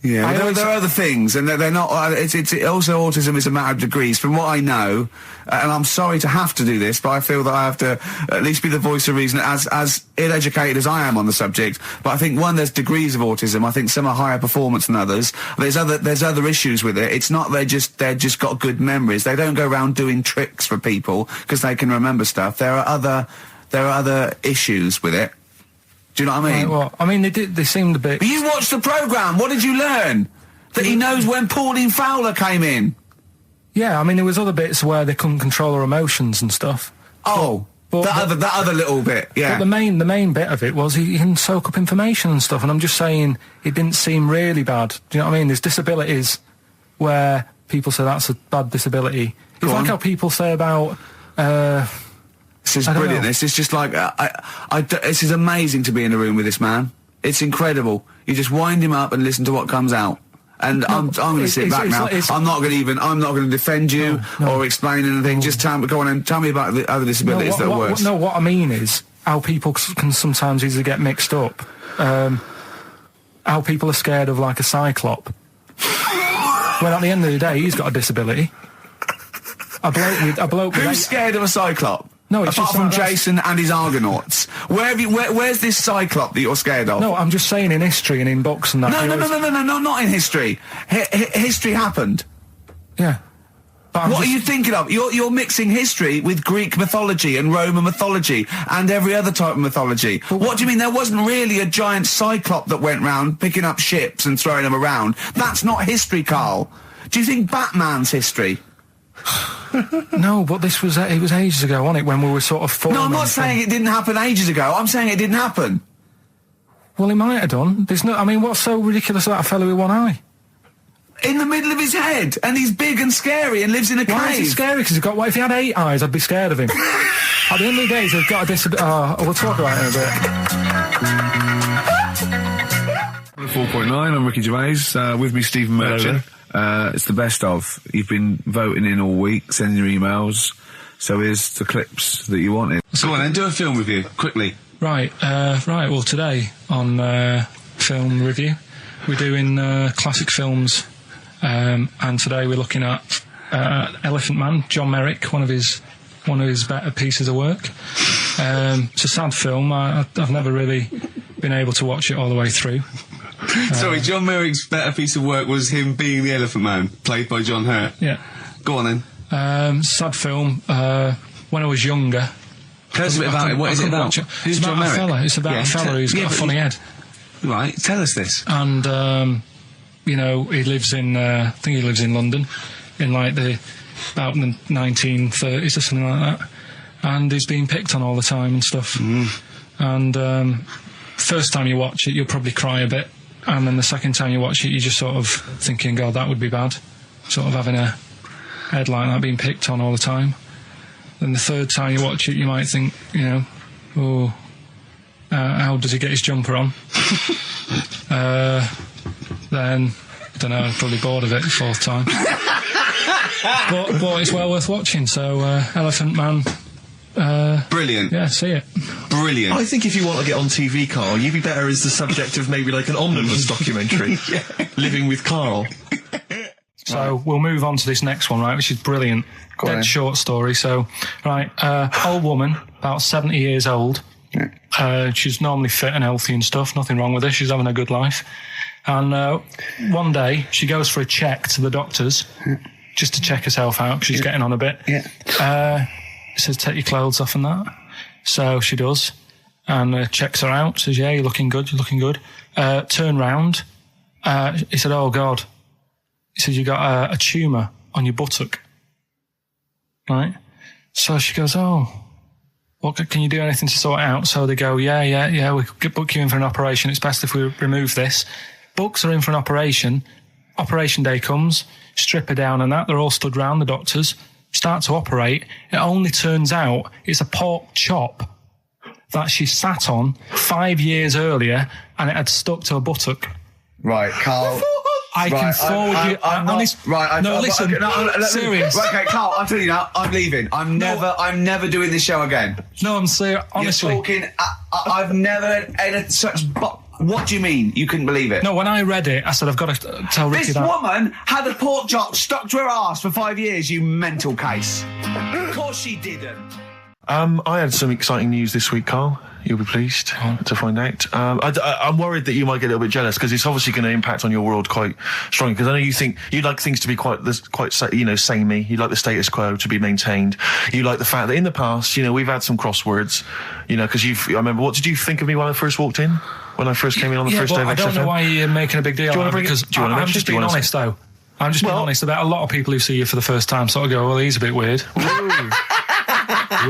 Yeah, there are other things, and they're not. It's also autism is a matter of degrees. From what I know, and I'm sorry to have to do this, but I feel that I have to at least be the voice of reason, as ill-educated as I am on the subject. But I think there's degrees of autism. I think some are higher performance than others. There's other issues with it. It's not they're just got good memories. They don't go around doing tricks for people because they can remember stuff. There are other issues with it. Do you know what I mean? Right, well, I mean, they seemed a bit... But you watched the programme, what did you learn? That he knows when Pauline Fowler came in? Yeah, I mean, there was other bits where they couldn't control their emotions and stuff. Oh, that other little bit, yeah. But the main bit of it was he can soak up information and stuff, and I'm just saying it didn't seem really bad. Do you know what I mean? There's disabilities where people say that's a bad disability. It's like how people say about... This is brilliant. This is just like this is amazing to be in a room with this man. It's incredible. You just wind him up and listen to what comes out, And I'm going to sit back now. I'm not going to defend you or explain anything. Just go on and tell me about the other disabilities that are worse. What I mean is how people can sometimes easily get mixed up. How people are scared of like a cyclop. When at the end of the day, he's got a disability. A bloke with Who's scared of a cyclop? No, it's apart just from like Jason and his Argonauts. Where's this cyclop that you're scared of? No, I'm just saying in history and in books and that. No, not in history. History happened. Yeah. What are you thinking of? You're mixing history with Greek mythology and Roman mythology and every other type of mythology. What do you mean? There wasn't really a giant cyclop that went round picking up ships and throwing them around. That's not history, Carl. Do you think Batman's history? No, but it was ages ago, wasn't it, when we were sort of forming. No, I'm not saying it didn't happen ages ago. I'm saying it didn't happen. Well, it might have done. What's so ridiculous about a fellow with one eye? In the middle of his head, and he's big and scary and lives in a cave. Why is he scary? Because if he had 8 eyes, I'd be scared of him. At the end of the day, he's got a disability. We'll talk about it in a bit. 4.9, I'm Ricky Gervais. With me, Stephen Merchant. It's the best of. You've been voting in all week, sending your emails. So here's the clips that you wanted. So go on then, do a film review, quickly. Right. Well, today on film review, we're doing classic films. And today we're looking at Elephant Man, John Merrick, one of his better pieces of work. It's a sad film. I've never really been able to watch it all the way through. Sorry, John Merrick's better piece of work was him being the Elephant Man, played by John Hurt. Yeah. Go on then. Sad film. When I was younger. Tell us a bit about it. What is it about? Who's John Merrick? It's about a fella who's got a funny head. Right, tell us this. And, he lives in, I think he lives in London, in like about the 1930s or something like that. And he's being picked on all the time and stuff. And first time you watch it, you'll probably cry a bit. And then the second time you watch it, you're just sort of thinking, God, that would be bad. Sort of having a head like that being picked on all the time. Then the third time you watch it, you might think, how does he get his jumper on? Then, I don't know, I'm probably bored of it the fourth time. but it's well worth watching, so Elephant Man. Brilliant. Yeah, see it. Brilliant. I think if you want to get on TV, Carl, you'd be better as the subject of maybe like an omnibus documentary. Living with Carl. So we'll move on to this next one, right, which is brilliant. Dead short story. So, right, old woman, about 70 years old. She's normally fit and healthy and stuff, nothing wrong with her, she's having a good life. And one day, she goes for a check to the doctors, just to check herself out, because she's getting on a bit. He says, take your clothes off and that. So she does, and checks her out, says, yeah, you're looking good. Turn round. He said, oh, God. He says, you got a tumour on your buttock. Right? So she goes, oh, well, can you do anything to sort it out? So they go, yeah, we could book you in for an operation. It's best if we remove this. Books are in for an operation. Operation day comes, strip her down and that. They're all stood round, the doctors. Start to operate. It only turns out it's a pork chop that she sat on 5 years earlier, and it had stuck to her buttock. Right, Carl. I can forward you. Listen. Serious. Right, okay, Carl, I'm telling you now, I'm leaving. I'm never doing this show again. No, I'm serious. Honestly. You're talking. I've never had such. What do you mean? You couldn't believe it? No, when I read it, I said, I've got to tell Ricky that. This woman had a pork chop stuck to her arse for 5 years, you mental case. Of course she didn't. I had some exciting news this week, Carl. You'll be pleased to find out. I'm worried that you might get a little bit jealous, because it's obviously going to impact on your world quite strongly, because I know you think you'd like things to be quite samey. You like the status quo to be maintained. You like the fact that in the past, we've had some crosswords, because I remember, what did you think of me when I first walked in? When I first came in on the first day of XFM? I don't know why you're making a big deal out of it, because I'm just being honest, though. I'm just being honest about a lot of people who see you for the first time sort of go, well, he's a bit weird.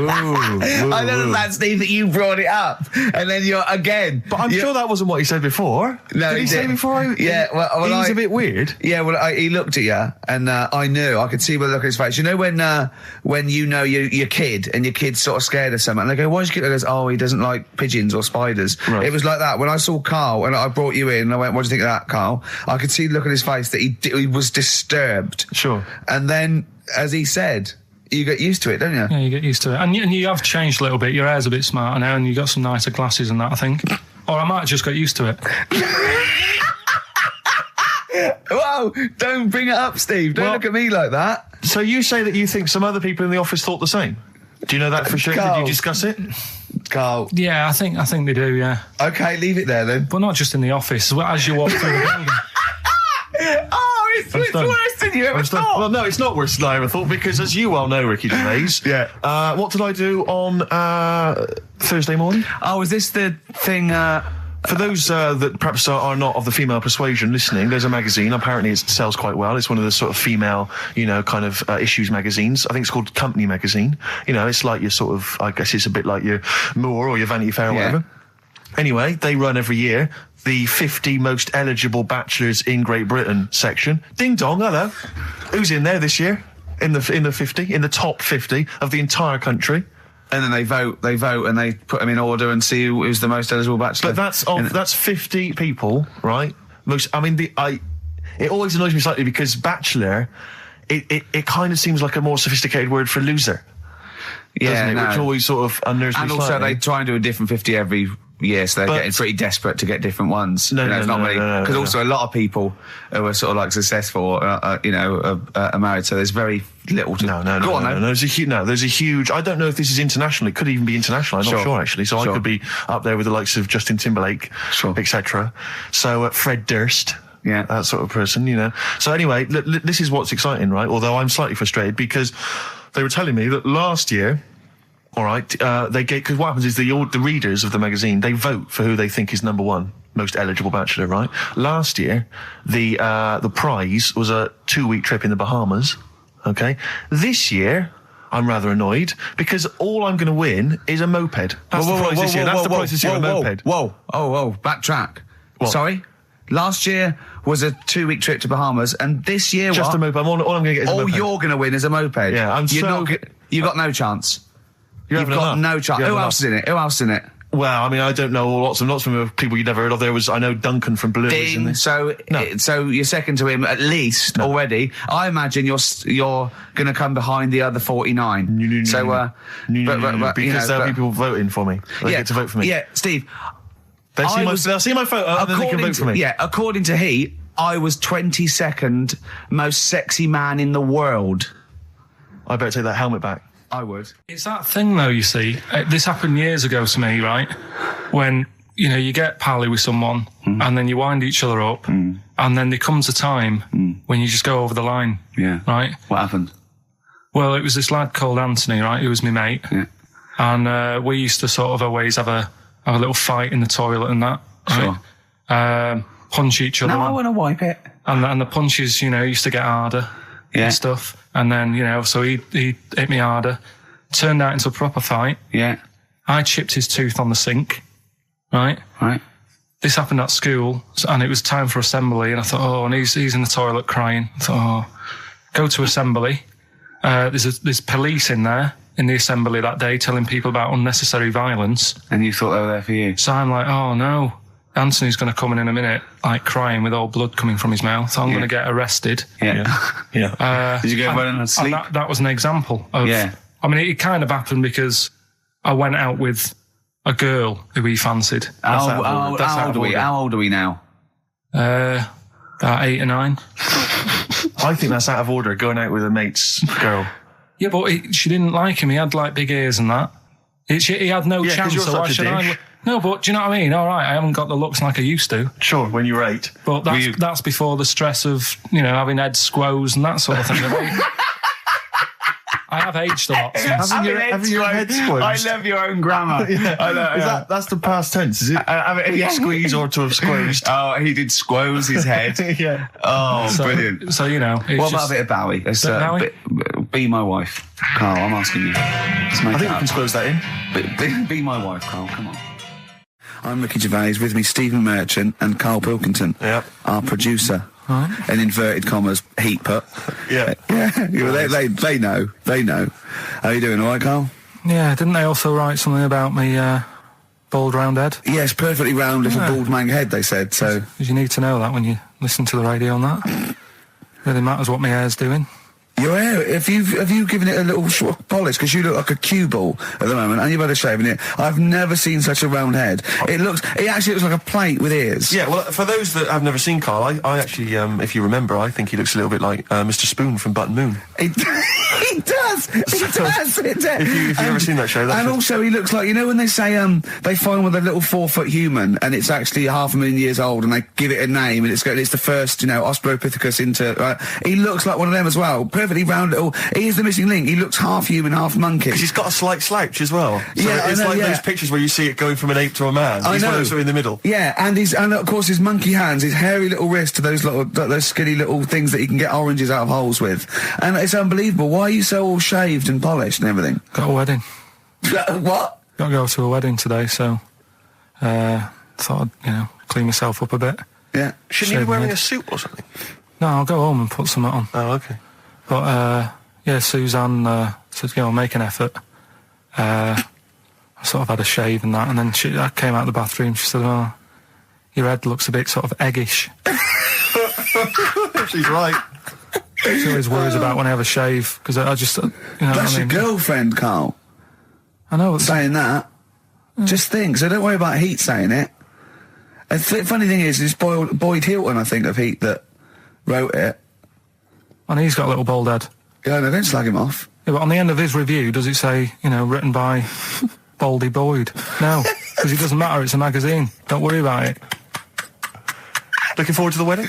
I don't understand, Steve, that you brought it up, and then you're again. But I'm sure that wasn't what he said before. No, did he say before? Yeah, well, he was a bit weird. Yeah, well, he looked at you, and I knew. I could see by the look on his face. You know when you know your kid, and your kid's sort of scared of something, and they go, "Why's your kid?" He goes, "Oh, he doesn't like pigeons or spiders." Right. It was like that when I saw Carl, and I brought you in, and I went, "What do you think of that, Carl?" I could see the look on his face that he was disturbed. Sure. And then, as he said, you get used to it, don't you? Yeah, you get used to it. And you have changed a little bit. Your hair's a bit smarter now, and you got some nicer glasses and that, I think. Or I might have just got used to it. Whoa, don't bring it up, Steve. Don't look at me like that. So you say that you think some other people in the office thought the same? Do you know that for sure? Carl. Did you discuss it? Carl. Yeah, I think they do, yeah. Okay, leave it there then. But not just in the office, as you walk through the building. Oh, it's worse than you ever thought. Well, no, it's not worse than I ever thought, because as you well know, Ricky Gervais, what did I do on Thursday morning? Oh, is this the thing... For those that perhaps are not of the female persuasion listening, there's a magazine. Apparently, it sells quite well. It's one of the sort of female, kind of issues magazines. I think it's called Company Magazine. It's like your sort of, I guess it's a bit like your Moore or your Vanity Fair or whatever. Anyway, they run every year the 50 most eligible bachelors in Great Britain section. Ding dong, hello. Who's in there this year? In the 50, in the top 50 of the entire country. And then they vote, and they put them in order and see who's the most eligible bachelor. But that's 50 people, right? It always annoys me slightly because bachelor, it kind of seems like a more sophisticated word for loser. Yeah, doesn't it? Which always sort of unnerves me slightly. And also they try and do a different 50 every year, so they're getting pretty desperate to get different ones. No. Because also a lot of people who are sort of like successful, are married, so there's very little to... No. There's a huge... I don't know if this is international. It could even be international. I'm not sure, actually. So I could be up there with the likes of Justin Timberlake, etc. So Fred Durst... Yeah, that sort of person, So anyway, this is what's exciting, right? Although I'm slightly frustrated because they were telling me that last year... All right, because what happens is the readers of the magazine, they vote for who they think is number one most eligible bachelor, right? Last year, the prize was a 2-week trip in the Bahamas. Okay, this year I'm rather annoyed because all I'm going to win is a moped. That's the prize this year. That's the prize this year, a moped. Whoa, backtrack. What? Sorry. Last year was a 2-week trip to Bahamas, and this year just a moped. All I'm going to get is a moped. All you're going to win is a moped. Yeah, you got no chance. You've got no chance. Who else is in it? Well, I mean, I don't know lots of people you've never heard of. I know Duncan from Blue. Ding. So you're second to him at least already. I imagine you're going to come behind the other 49. Because there'll be people voting for me. They get to vote for me. Yeah, Steve. They'll see my photo and then they can vote for me. Yeah, according to Heat, I was 22nd most sexy man in the world. I better take that helmet back. I would. It's that thing, though, you see. This happened years ago to me, right? When, you get pally with someone and then you wind each other up and then there comes a time when you just go over the line. Yeah. Right? What happened? Well, it was this lad called Anthony, right? Who was my mate. Yeah. And we used to sort of always have a little fight in the toilet and that. Right? Sure. Punch each other. No, I want to wipe it. And the punches, used to get harder. And stuff. And then, so he hit me harder. Turned out into a proper fight. Yeah. I chipped his tooth on the sink. Right? This happened at school, and it was time for assembly, and I thought, and he's in the toilet crying. I thought, go to assembly. There's police in there in the assembly that day telling people about unnecessary violence. And you thought they were there for you? So I'm like, oh no. Anthony's going to come in a minute, like crying with all blood coming from his mouth. So I'm going to get arrested. Yeah. Did you go running and sleep? And that was an example of... Yeah. I mean, it kind of happened because I went out with a girl who he fancied. How old are we now? About 8 or 9. I think that's out of order, going out with a mate's girl. Yeah, but she didn't like him. He had, like, big ears and that. He had no chance, so why should I... No, but do you know what I mean? All right, I haven't got the looks like I used to. Sure, when you were 8. But that's before the stress of, having head squoze and that sort of thing. I have aged a lot since. Having your head squeezed. I love your own grammar. I know, That's the past tense, is it? Squeeze or to have squeezed. Oh, he did squoze his head. Yeah. Oh, brilliant. So, you know. What about a bit of Bowie? Let's, Bowie? Be my wife. Carl, I'm asking you. Let's make I think it we up. can squeeze that in. Be my wife, Carl, come on. I'm Ricky Gervais, with me Stephen Merchant and Karl Pilkington, Yep. our producer. In inverted commas, heat put. Yeah. They know. How you doing, all right, Carl? Yeah, didn't they also write something about me, bald round head? Yes, perfectly round little bald man head, they said, so... Because you need to know that when you listen to the radio on that. Really matters what my hair's doing. Your hair, have you given it a little polish? Because you look like a cue ball at the moment, and you've had a shave in it. I've never seen such a round head. It actually looks like a plate with ears. Yeah, well, for those that have never seen Carl, I actually, if you remember, I think he looks a little bit like Mr. Spoon from Button Moon. He does. If you've ever seen that show, that's and also he looks like, you know when they say they find with a little 4-foot human and it's actually 500,000 years old and they give it a name and it's the first, Australopithecus into. He looks like one of them as well. Perfectly round little. He is the missing link. He looks half human, half monkey. Because he's got a slight slouch as well. So yeah, it's like those pictures where you see it going from an ape to a man. He's one of those in the middle. Yeah, and of course his monkey hands, his hairy little wrist to those skinny little things that he can get oranges out of holes with. And it's unbelievable. Why are you so all shaved and polished and everything? Got a wedding. What? Got to go to a wedding today, so thought I'd, clean myself up a bit. Yeah. Shouldn't you be wearing a suit or something? No, I'll go home and put something on. Oh, okay. But, Suzanne said, make an effort. I sort of had a shave and that, and then I came out of the bathroom, she said, oh, your head looks a bit sort of eggish. She's right. She always worries about when I have a shave, because I just, That's your girlfriend, Carl. I know. Saying that. Just think, so don't worry about Heat saying it. And funny thing is, it's Boyd Hilton, I think, of Heat that wrote it. And he's got a little bald head. Yeah, no, don't slag him off. Yeah, but on the end of his review, does it say, written by Baldy Boyd? No, because it doesn't matter, it's a magazine. Don't worry about it. Looking forward to the wedding?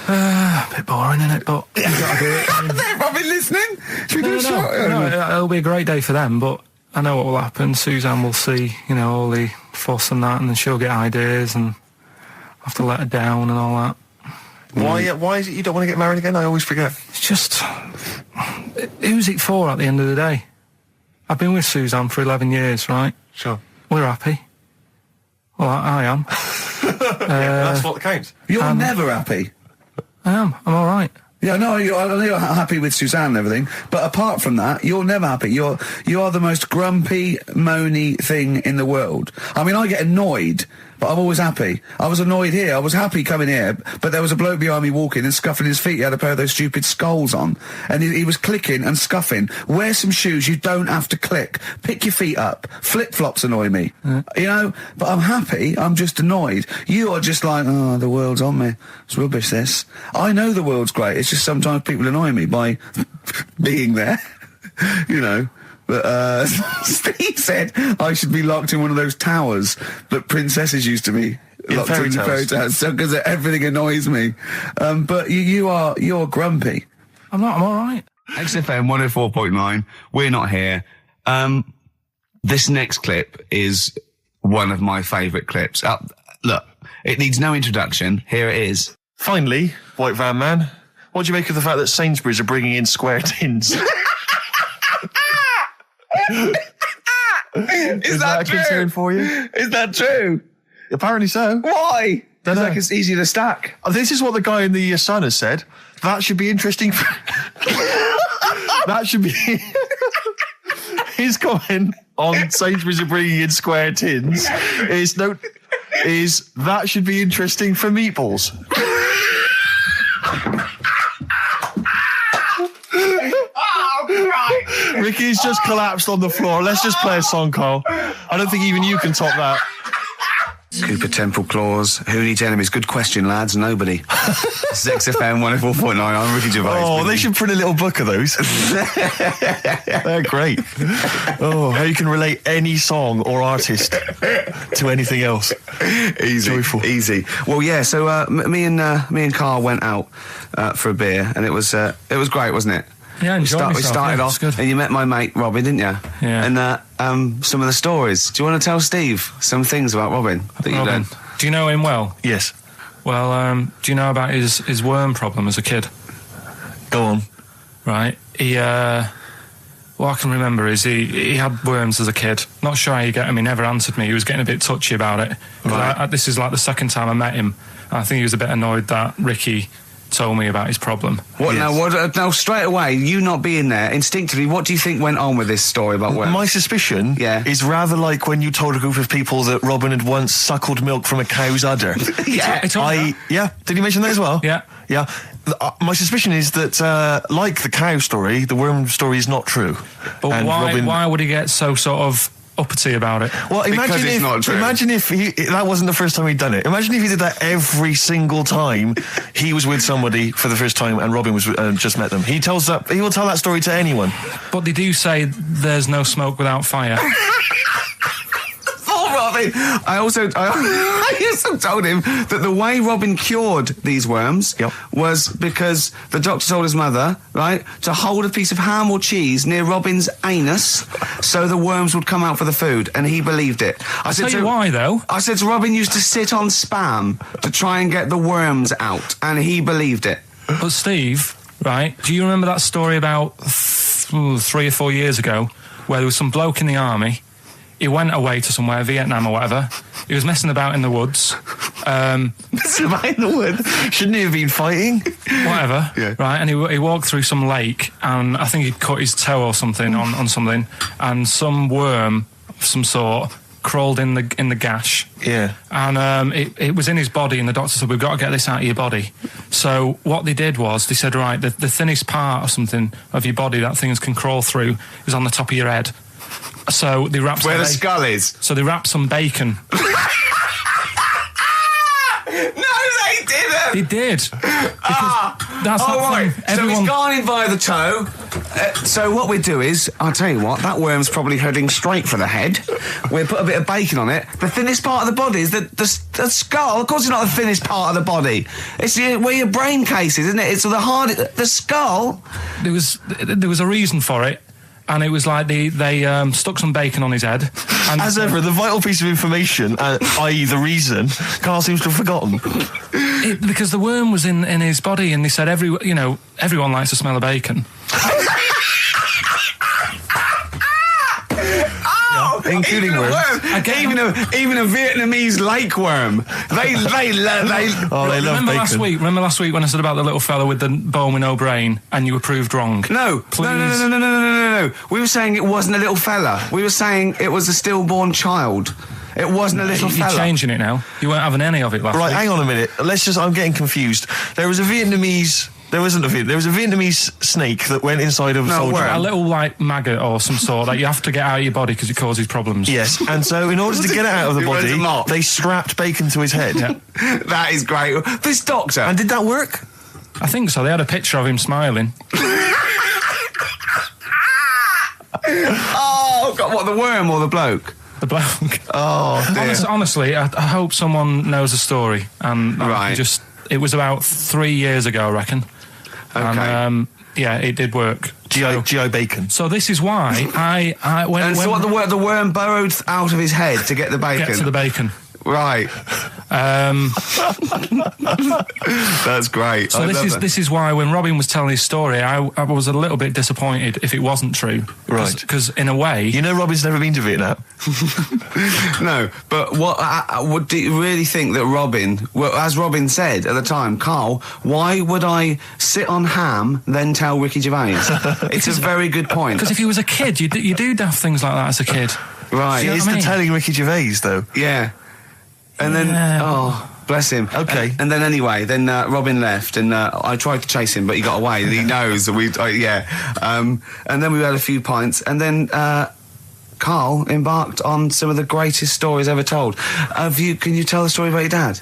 A bit boring, innit? But you got to do it. They've probably listening. Should we do a shot? No, it'll be a great day for them, but I know what will happen. Suzanne will see, all the fuss and that, and then she'll get ideas, and I'll have to let her down and all that. Why is it you don't want to get married again? I always forget. It's just... Who's it for at the end of the day? I've been with Suzanne for 11 years, right? Sure. We're happy. Well, I am. That's what counts. You're never happy. I am. I'm all right. Yeah, no, I know you're happy with Suzanne and everything, but apart from that, you're never happy. You are the most grumpy, moany thing in the world. I mean, I get annoyed, but I'm always happy. I was annoyed here. I was happy coming here, but there was a bloke behind me walking and scuffing his feet. He had a pair of those stupid skulls on, and he was clicking and scuffing. Wear some shoes. You don't have to click. Pick your feet up. Flip-flops annoy me. But I'm happy. I'm just annoyed. You are just like, oh, the world's on me. It's rubbish, this. I know the world's great. It's just sometimes people annoy me by being there, But Steve said I should be locked in one of those towers that princesses used to be locked in fairy tales, because everything annoys me. But you're grumpy. I'm not. I'm all right. XFM 104.9. We're not here. This next clip is one of my favourite clips. Look, it needs no introduction. Here it is. Finally, White Van Man, what do you make of the fact that Sainsbury's are bringing in square tins? Is that a concern for you? Is that true? Apparently so. Why? Don't know. Like it's easy to stack. This is what the guy in the Sun has said. That should be interesting. That should be... His comment on Sainsbury's are bringing in square tins is that should be interesting for meatballs. Ricky's just collapsed on the floor. Let's just play a song, Carl. I don't think even you can top that. Cooper Temple Claws. Who needs enemies? Good question, lads. Nobody. This is XFM 104.9. I'm Ricky Gervais. Oh, they should print a little book of those. They're great. Oh, how you can relate any song or artist to anything else. Easy. Joyful. Easy. Well, yeah, so me and Carl went out for a beer, and it was great, wasn't it? Yeah, enjoyed we myself, started yeah, off, it's good. and you met my mate Robin, didn't you? Yeah. And some of the stories. Do you want to tell Steve some things about Robin that you Robin, learned? do you know him well? Yes. Well, do you know about his worm problem as a kid? Go on. Right. What I can remember is he had worms as a kid. Not sure how you get him. He never answered me. He was getting a bit touchy about it. Right. This is like the second time I met him. I think he was a bit annoyed that Ricky told me about his problem. What Yes. now? Straight away, you not being there, instinctively, what do you think went on with this story about worms? My suspicion is rather like when you told a group of people that Robin had once suckled milk from a cow's udder. Yeah. Did he mention that as well? Yeah. Yeah. My suspicion is that, like the cow story, the worm story is not true. But And why would he get so sort of uppity about it? Well, Because it's not true. imagine if that wasn't the first time he'd done it. Imagine if he did that every single time he was with somebody for the first time and Robin was just met them. He will tell that story to anyone. But they do say there's no smoke without fire. Oh, Robin! I also told him that the way Robin cured these worms was because the doctor told his mother, right, to hold a piece of ham or cheese near Robin's anus so the worms would come out for the food, and he believed it. I'll tell you why, though. I said to Robin used to sit on spam to try and get the worms out, and he believed it. But Steve, right, do you remember that story about 3 or 4 years ago where there was some bloke in the army? He went away to somewhere, Vietnam or whatever. He was messing about in the woods. Messing about in the woods? Shouldn't he have been fighting? Whatever. Yeah. Right, and he walked through some lake, and I think he'd cut his toe or something on something, and some worm of some sort crawled in the gash. Yeah. And it was in his body, and the doctor said, we've got to get this out of your body. So what they did was, they said, right, the thinnest part or something of your body that things can crawl through is on the top of your head. So they wrapped Where the skull is. So they wrapped some bacon. No, they didn't! They did. That's Oh, that right. thing. So he's gone in via the toe. So what we do is, I'll tell you what, that worm's probably heading straight for the head. We'll put a bit of bacon on it. The thinnest part of the body is the skull. Of course it's not the thinnest part of the body. It's where your brain case is, isn't it? It's the skull. There was a reason for it. And it was like they stuck some bacon on his head. And As ever, the vital piece of information, i.e. the reason, Carl seems to have forgotten. Because the worm was in his body, and they said everyone likes the smell of bacon. Including worms. Even a Vietnamese lake worm. They love Remember bacon. last week when I said about the little fella with the bone with no brain, and you were proved wrong? No. Please. No. We were saying it wasn't a little fella. We were saying it was a stillborn child. It wasn't a little You're fella. changing it now. You weren't having any of it last Right, week. hang on a minute. I'm getting confused. There was a Vietnamese snake that went inside of a soldier. where? A little like maggot or some sort that you have to get out of your body because it causes problems. Yes, and so in order to get it out of the It was a body, mop. they strapped bacon to his head. Yeah. That is great. This doctor. And did that work? I think so. They had a picture of him smiling. Oh, God, what, the worm or the bloke? The bloke. Oh, dear. Honestly, I hope someone knows the story. And Right. it was about 3 years ago, I reckon. Okay. And yeah, it did work. GI bacon. So this is why I when And so what, the worm burrowed out of his head to get the bacon? get to the bacon. Right. That's great. So this is why when Robin was telling his story, I was a little bit disappointed if it wasn't true. Right. Because in a way, You know Robin's never been to Vietnam. No, but what do you really think that Robin, well, as Robin said at the time, Carl, why would I sit on ham then tell Ricky Gervais? It's a very good point. because if he was a kid, you do daft things like that as a kid. Right. You know It's what I the mean? telling Ricky Gervais, though. Yeah. And then, Yeah. bless him. Okay. And then anyway, Robin left, and I tried to chase him, but he got away. He knows that and then we had a few pints, and then Carl embarked on some of the greatest stories ever told. Can you tell the story about your dad?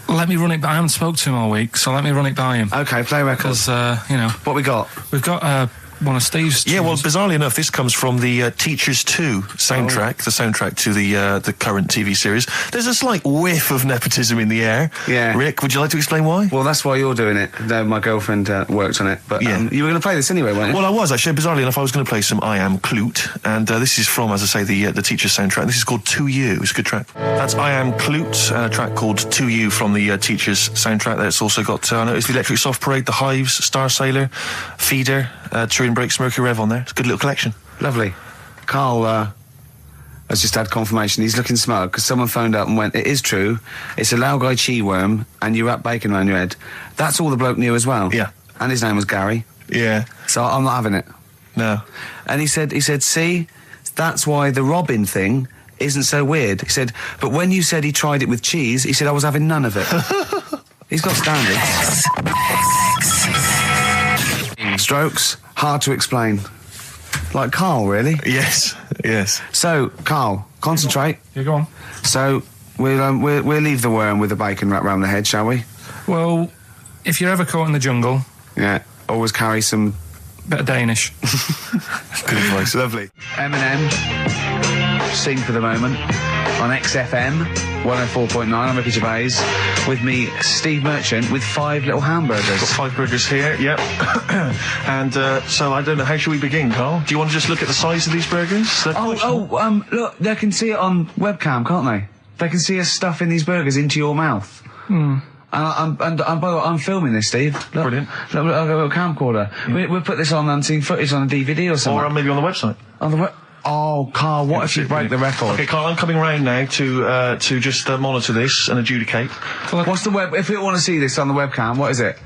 Let me run it by. I haven't spoke to him all week, so let me run it by him. Okay, play records. Because What we got? we've got one of Steve's. Yeah, well, tunes. bizarrely enough, this comes from the Teachers 2 soundtrack, the soundtrack to the current TV series. There's a slight whiff of nepotism in the air. Yeah. Rick, would you like to explain why? Well, that's why you're doing it. No, my girlfriend worked on it. But Yeah. you were going to play this anyway, weren't you? Well, I was actually. Bizarrely enough, I was going to play some I Am Clute, and this is from, as I say, the Teachers soundtrack. This is called To You. It's a good track. That's I Am Clute, a track called To You from the Teachers soundtrack. That's also got, I noticed the Electric Soft Parade, the Hives, Star Sailor, Feeder, Turin Breaks, Mercury Rev on there. It's a good little collection. Lovely. Carl has just had confirmation. He's looking smug because someone phoned up and went, it is true. It's a Laogai chi worm and you wrap bacon around your head. That's all the bloke knew as well. Yeah. And his name was Gary. Yeah. So I'm not having it. No. And he said, see, that's why the Robin thing isn't so weird. He said, but when you said he tried it with cheese, he said I was having none of it. He's got standards. Strokes, hard to explain. Like Carl, really. Yes. Yes. So, Carl, concentrate. Yeah, go on. So, we'll leave the worm with the bacon wrapped around the head, shall we? Well, if you're ever caught in the jungle, Yeah. Always carry some... bit of Danish. Good advice. Lovely. Eminem, Sing for the Moment, on XFM 104.9. I'm Ricky Gervais. With me, Steve Merchant, with 5 little hamburgers. Got 5 burgers here, yep. And so I don't know, how should we begin, Carl? Do you want to just look at the size of these burgers? Look, they can see it on webcam, can't they? They can see us stuffing these burgers into your mouth. And by the way, I'm filming this, Steve. Look, Brilliant. Look, I've got a little camcorder. We'll put this on unseen footage on a DVD or something. Or maybe on the website. On the Oh, Carl, what if you break the record? Okay, Carl, I'm coming round now to just monitor this and adjudicate. What's the web? If you want to see this on the webcam, what is it?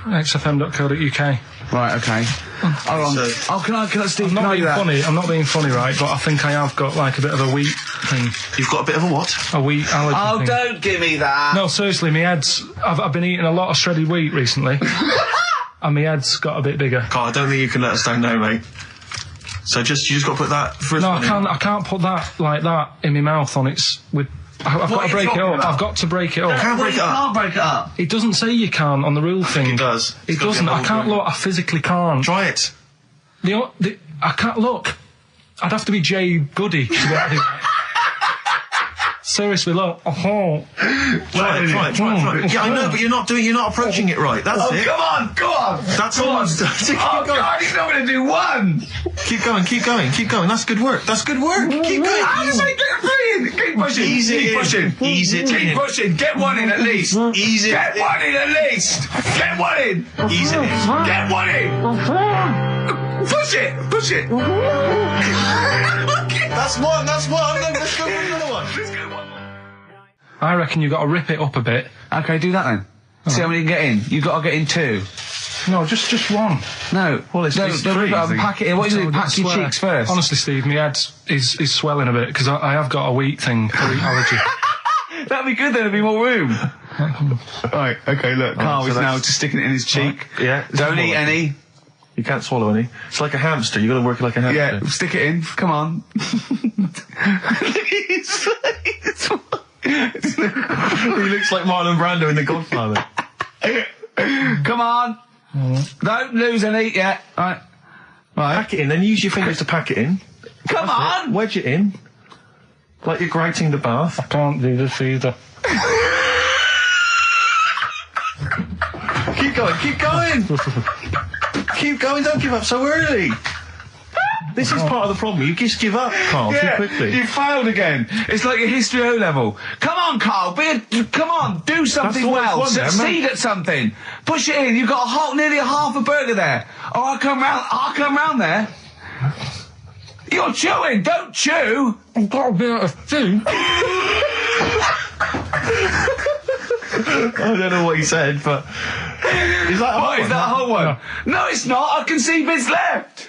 xfm.co.uk. Right, okay. Hold on. Can I, Steve, I'm not can I do being that? funny. I'm not being funny, right? But I think I have got like a bit of a wheat thing. You've got a bit of a what? A wheat allergy Oh, thing. don't give me that. No, seriously, my head's... I've been eating a lot of shredded wheat recently. And my head's got a bit bigger. Carl, I don't think you can let us down now, mate. So you just got to put that first No, one in. I can't put that like that in my mouth on its... I've got to break it up. I've got to break it up. Can't break it up. Can't break it up. It doesn't say you can on the rule thing. It does. It It's got to be doesn't. a I whole can't burger. look. I physically can't. Try it. I can't look. I'd have to be Jay Goody to be able to do that. Seriously, look. Try it. Yeah, I know, but you're not approaching it right. That's it. Come on, go on. That's all. Keep Oh, going. God, he's not going to do one. Keep going. That's good work. Keep going. How do you make it brilliant? Keep pushing. Ease it Keep in. pushing. Ease it Keep in. pushing. Get one in at least. Ease it Get in. one in at least. Get one in. Ease it in. Get one in. Push it. Push it. That's one. Let's go for another one. I reckon you've got to rip it up a bit. Okay, do that then. See how many you can get in. You've got to get in 2. No, just one. No. Well, it's no, three, I think. pack it in. What do you do? I Pack your swear. cheeks first. Honestly, Steve, my head is swelling a bit because I have got a wheat thing, a wheat allergy. That'd be good, then there'd be more room. Right, okay, look. Carl so is now that's- just sticking it in his cheek. Yeah. Don't eat any. You can't swallow any. It's like a hamster. You got to work it like a hamster. Yeah, stick it in. Come on. He looks like Marlon Brando in The Godfather. Come on. Don't lose any yet. Right. Pack it in, then use your fingers to pack it in. Come on. Wedge it in. Like you're grouting the bath. I can't do this either. Keep going, don't give up so early. This is part of the problem. You just give up, Carl, too quickly. You failed again. It's like your history O level. Come on, Carl. Come on. Do something all well. it's one there, Succeed at something. Push it in. You've got nearly a half a burger there. Oh, I'll come round there. You're chewing. Don't chew. I've got a bit of food. I don't know what he said, but... Is that What, is that a whole one? No, it's not. I can see bits left.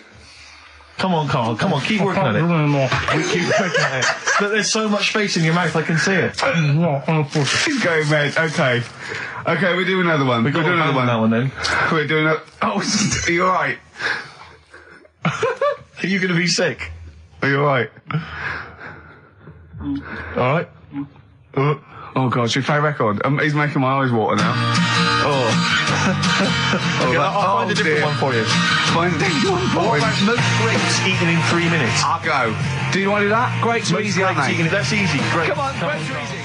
Come on, Carl. Come on, keep working at it. We keep working at it. But there's so much space in your mouth, I can see it. He's going red. Okay. Okay, we do another one. We're doing another one. That one then. We're doing a... Oh, are you alright? Are you going to be sick? Are you alright? All right. Oh, God, should we play a record? He's making my eyes water now. Okay, I'll find a different one for you. Find a different one for What him. about most grapes eaten in 3 minutes? I'll go. Do you want to do that? Grapes are Most easy, aren't grapes they? eaten, that's easy. Great. Come on, grapes are easy.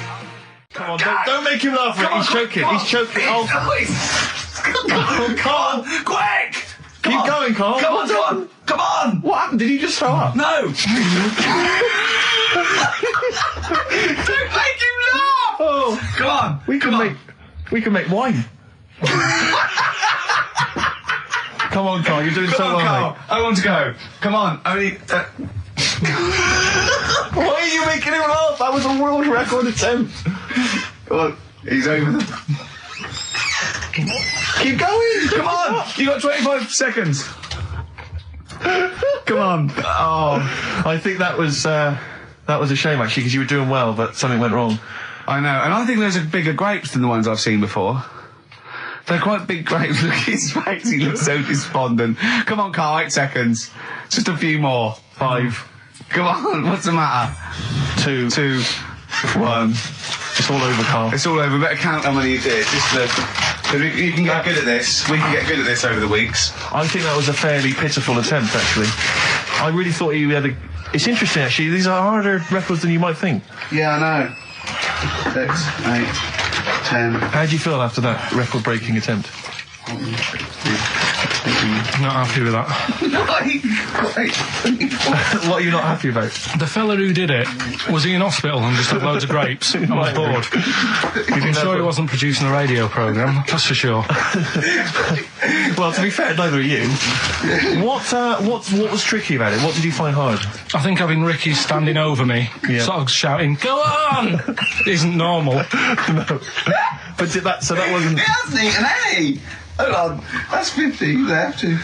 Come on, don't make him laugh. He's choking. He's choking. Oh, Carl. Quick! Keep going, Carl. Come on, John! Come on! What happened? Did you just throw up? No! Don't make him laugh! Oh, Come on! we can make wine. Come on, Carl. You're doing so well, Carl. mate. I want to go. Come on. Only. Why are you making him laugh? That was a world record attempt. Come on. He's over. Keep going. Come on! You got 25 seconds. Come on. Oh, I think that was a shame actually because you were doing well, but something went wrong. I know, and I think those are bigger grapes than the ones I've seen before. They're quite big grapes. Look at his face, he looks so despondent. Come on, Carl, 8 seconds. Just a few more. 5. Come on, what's the matter? 2. 2, 1. It's all over, Carl. It's all over. Better count how many you did. You can get good at this. We can get good at this over the weeks. I think that was a fairly pitiful attempt, actually. I really thought you had a... It's interesting, actually. These are harder records than you might think. Yeah, I know. 6, 8, 10. How do you feel after that record-breaking attempt? Not happy with that. What are you not happy about? The fella who did it, was he in hospital and just had loads of grapes? I was bored. I'm sure he wasn't producing a radio programme, that's for sure. Well, to be fair, neither are you. What was tricky about it? What did you find hard? I think having Ricky standing over me, sort of shouting, "Go on!" isn't normal. No. But that wasn't... He hasn't eaten any! Hold on, that's 50, you have to.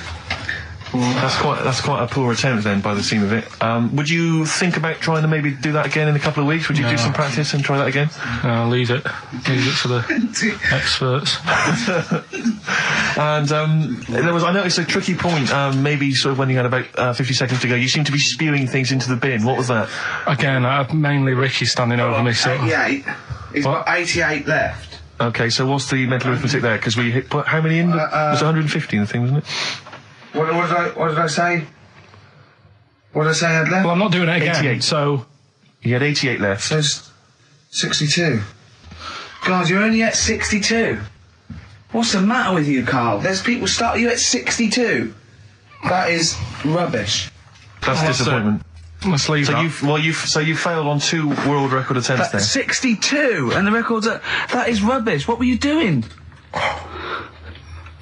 That's quite a poor attempt then, by the seam of it. Would you think about trying to maybe do that again in a couple of weeks? Would you do some practice and try that again? No, leave it for the experts. And I noticed a tricky point, maybe sort of when you had about 50 seconds to go, you seemed to be spewing things into the bin. What was that? Again, mainly Ricky standing over me. So 88. He's got 88 left. Okay, so what's the mental arithmetic there? Because we put how many in? Was 150 in the thing, wasn't it? What did I say? What did I say I had left? Well, I'm not doing it again. 88. So you had 88 left. So 62. God, you're only at 62. What's the matter with you, Carl? There's people start you at 62. That is rubbish. That's disappointment. Let's leave that. So you failed on 2 world record attempts there. 62, and the records that is rubbish. What were you doing?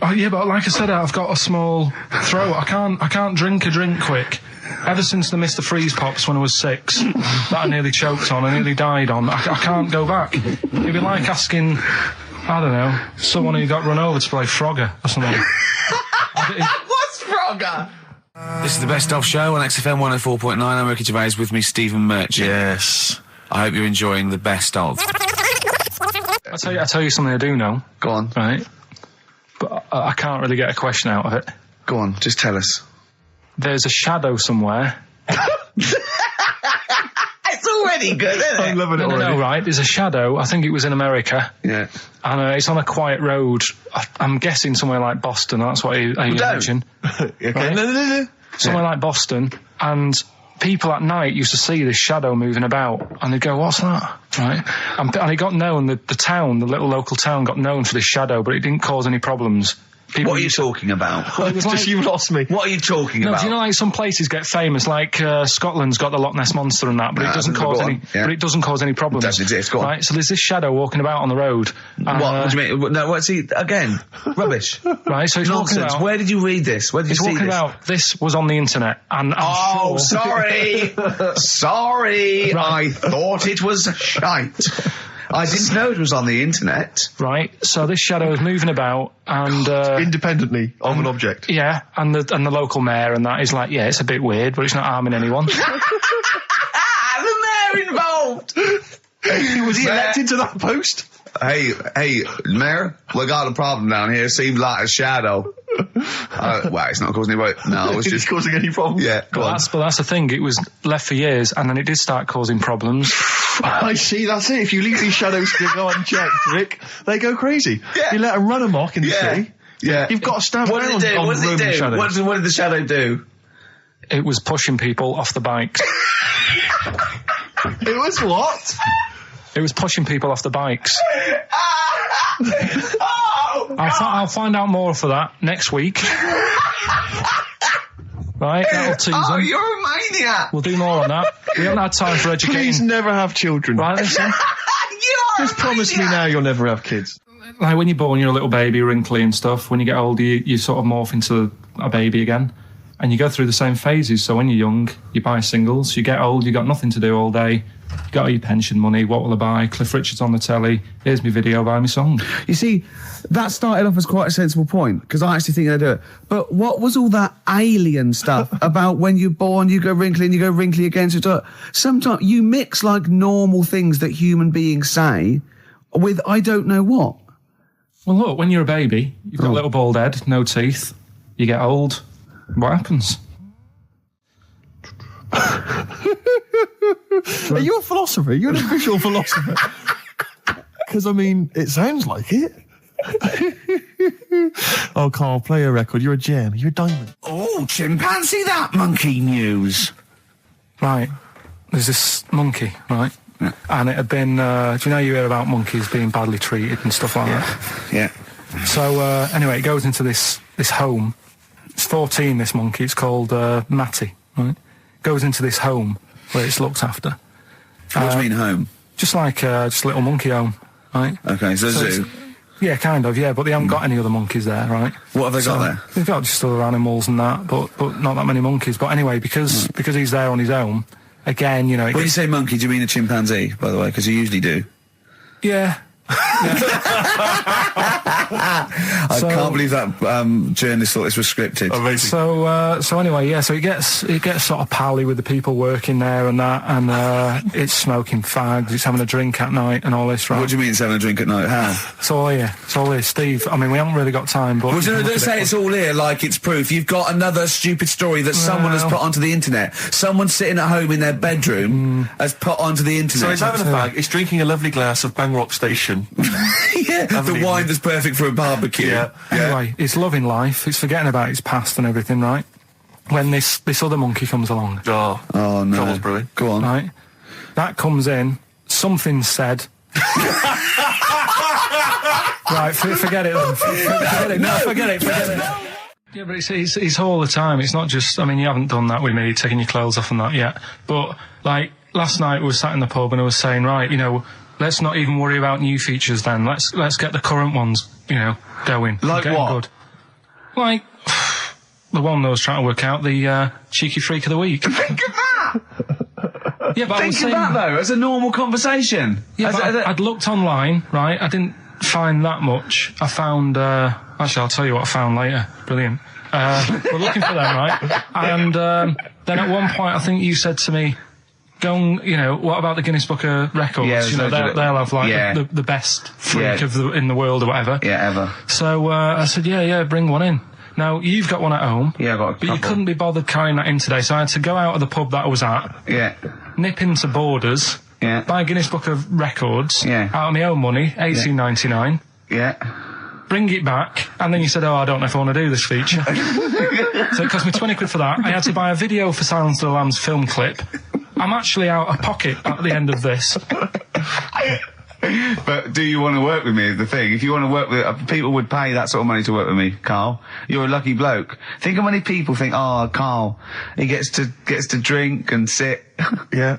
Oh yeah, but like I said, I've got a small throat. I can't drink a drink quick. Ever since the Mr. Freeze Pops when I was 6, that I nearly choked on, I nearly died on. I can't go back. It'd be like asking, I don't know, someone who got run over to play Frogger or something. What's Frogger? This is the Best Of Show on XFM 104.9. I'm Ricky Gervais, with me Stephen Merchant. Yes. I hope you're enjoying the Best Of. I'll tell you something I do know. Go on. Right? But I can't really get a question out of it. Go on, just tell us. There's a shadow somewhere. It's already good, isn't it? I'm loving it already. No, right. There's a shadow. I think it was in America. Yeah. And it's on a quiet road. I'm guessing somewhere like Boston. That's what you mentioned. Okay. Right? No. Somewhere like Boston. And people at night used to see this shadow moving about. And they'd go, "What's that?" Right? And it got known, the town, the little local town got known for this shadow, but it didn't cause any problems. What are you talking about? Well, it was like, You lost me. What are you talking no, about? do you know like some places get famous, like Scotland's got the Loch Ness Monster and that, but it doesn't cause any. Yeah. But it doesn't cause any problems. It doesn't exist. Go on. Right. So there's this shadow walking about on the road. What do you mean? No, what's he again? Rubbish. Right. So he's walking Nonsense. about. Where did you read this? Where did you He's see walking this? about. This was on the internet, and I'm sure. Sorry. Sorry. Right. I thought it was shite. I didn't know it was on the internet. Right. So this shadow is moving about, and Independently of an object. yeah, and the local mayor and that is like, yeah, it's a bit weird, but it's not harming anyone. The mayor involved. Was he elected to that post? Hey, Mayor, we got a problem down here. Seems like a shadow. Well, it's not causing any problems. No, I was just causing any problems. Yeah, but that's the thing. It was left for years, and then it did start causing problems. I see. That's it. If you leave these shadows to go unchecked, Rick, they go crazy. Yeah. You let them run amok in the city. Yeah. You've got to stand What did it do? on What did it do? shadows. What did the shadow do? It was pushing people off the bikes. It was what? It was pushing people off the bikes. I'll find out more for that next week. Right, that'll tease them. Oh, you're a maniac! We'll do more on that. We haven't had time for educating. Please never have children. Right, listen. Just promise me now you'll never have kids. Like when you're born, you're a little baby, wrinkly and stuff. When you get older, you sort of morph into a baby again. And you go through the same phases. So when you're young, you buy singles. You get old, you got nothing to do all day. You got all your pension money. What will I buy? Cliff Richard's on the telly. Here's my video, buy me song. You see, that started off as quite a sensible point, because I actually think they do it. But what was all that alien stuff about when you're born, you go wrinkly and you go wrinkly again? So sometimes you mix like normal things that human beings say with I don't know what. Well, look, when you're a baby, you've got a little bald head, no teeth. You get old. What happens? Are you a philosopher? You're an official philosopher. Because, I mean, it sounds like it. Oh, Karl, play a record. You're a gem. You're a diamond. Oh, chimpanzee that monkey news. Right. There's this monkey, right? Yeah. And it had been, do you know you hear about monkeys being badly treated and stuff like that? Yeah. So, anyway, it goes into this home. It's 14, this monkey. It's called Matty, right? Goes into this home where it's looked after. What do you mean home? Just like just a little monkey home, right? Okay, so zoo. Yeah, kind of, yeah, but they haven't got any other monkeys there, right? What have they got there? They've got just other animals and that, but not that many monkeys. But anyway, because he's there on his own, again, you know... When you say monkey, do you mean a chimpanzee, by the way? Because you usually do. Yeah. I can't believe that journalist thought this was scripted. Amazing. So anyway, yeah. So it gets sort of pally with the people working there and that, and it's smoking fags, it's having a drink at night and all this, right? What do you mean it's having a drink at night? How? It's all here, Steve. I mean, we haven't really got time, but Well, don't say it's all here like it's proof. You've got another stupid story that someone has put onto the internet. Someone sitting at home in their bedroom has put onto the internet. So he's having a fag, he's drinking a lovely glass of Bang Rock Station. Yeah, the wine that's perfect for a barbecue. Yeah. Anyway, it's loving life. It's forgetting about its past and everything, right? When this other monkey comes along, Oh no. Trouble's brewing. Go on. right? That comes in. Something said. Right, forget it then. Forget it. No, forget it. Yeah, but it's all the time. It's not just. I mean, you haven't done that with me, taking your clothes off and that yet. But like last night, we were sat in the pub and I was saying, right, you know, let's not even worry about new features then. Let's get the current ones, you know, going. Like Getting what? Good. Like the one I was trying to work out, the cheeky freak of the week. Think of that! Yeah, but I was Think of saying, that, though, as a normal conversation. yeah, but I'd looked online, right? I didn't find that much. I found, actually, I'll tell you what I found later. Brilliant. We're looking for them, right? And then at one point, I think you said to me, go and, you know, what about the Guinness Book of Records? Yeah, you know, they'll have, like, the best freak in the world or whatever. Yeah, ever. So I said, yeah, bring one in. Now, you've got one at home. Yeah, I've got a But you couple. couldn't be bothered carrying that in today, so I had to go out of the pub that I was at, Yeah. nip into Borders, Yeah. buy a Guinness Book of Records, Yeah. out of my own money, $18.99, Yeah. bring it back, and then you said, I don't know if I want to do this feature. So it cost me 20 quid for that. I had to buy a video for Silence of the Lambs film clip. I'm actually out of pocket at the end of this. But do you want to work with me is the thing. If you want to work with... people would pay that sort of money to work with me, Karl. You're a lucky bloke. Think how many people think, Karl, he gets to drink and sit. Yeah.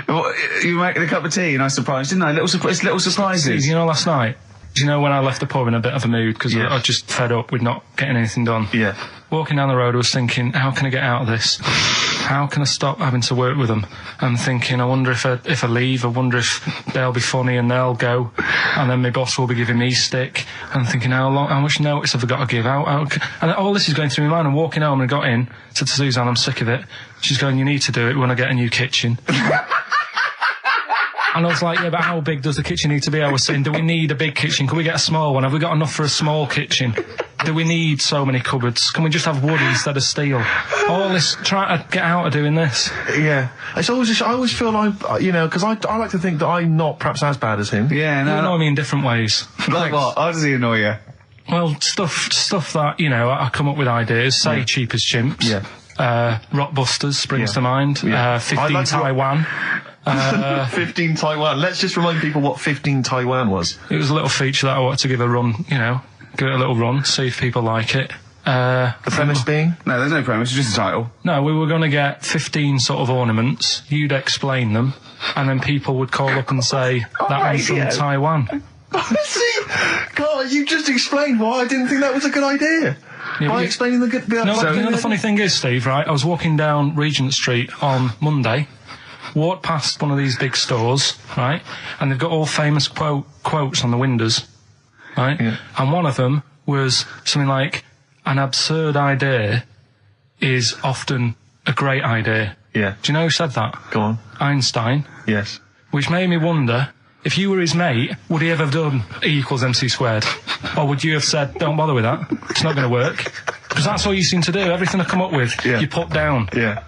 Well, you making a cup of tea and I surprised, didn't I? Little surprises. Steve, you know, last night, do you know when I left the pub in a bit of a mood because I was just fed up with not getting anything done? Yeah. Walking down the road, I was thinking, how can I get out of this? How can I stop having to work with them? I'm thinking, I wonder if I leave, I wonder if they'll be funny and they'll go, and then my boss will be giving me stick. I'm thinking, how much notice have I got to give out? And all this is going through my mind. I'm walking home and I got in, said to Suzanne, I'm sick of it. She's going, you need to do it when I get a new kitchen. And I was like, yeah, but how big does the kitchen need to be? I was saying, do we need a big kitchen? Can we get a small one? Have we got enough for a small kitchen? Do we need so many cupboards? Can we just have wood instead of steel? All this, trying to get out of doing this. Yeah. It's always just, I always feel like, you know, because I like to think that I'm not perhaps as bad as him. Yeah, You no. annoy me in different ways. Like what? How does he annoy you? Well, stuff that, you know, I come up with ideas, say Cheap as Chimps. Yeah. Rockbusters springs to mind. Yeah. 15 like Taiwan. 15 Taiwan. Let's just remind people what 15 Taiwan was. It was a little feature that I wanted to give a run, you know, give it a little run, see if people like it. The premise being? No, there's no premise, it's just a title. No, we were going to get 15 sort of ornaments, you'd explain them, and then people would call up and say, that one's from Taiwan. See? God, you just explained why I didn't think that was a good idea. Yeah, By explaining the good... No, you know the funny thing is, Steve, right, I was walking down Regent Street on Monday, walked past one of these big stores, right, and they've got all famous quotes on the windows, right, and one of them was something like, an absurd idea is often a great idea. Yeah. Do you know who said that? Go on. Einstein. Yes. Which made me wonder, if you were his mate, would he ever have done E equals MC squared? Or would you have said, don't bother with that, it's not going to work? Because that's all you seem to do, everything I come up with, you put down. Yeah.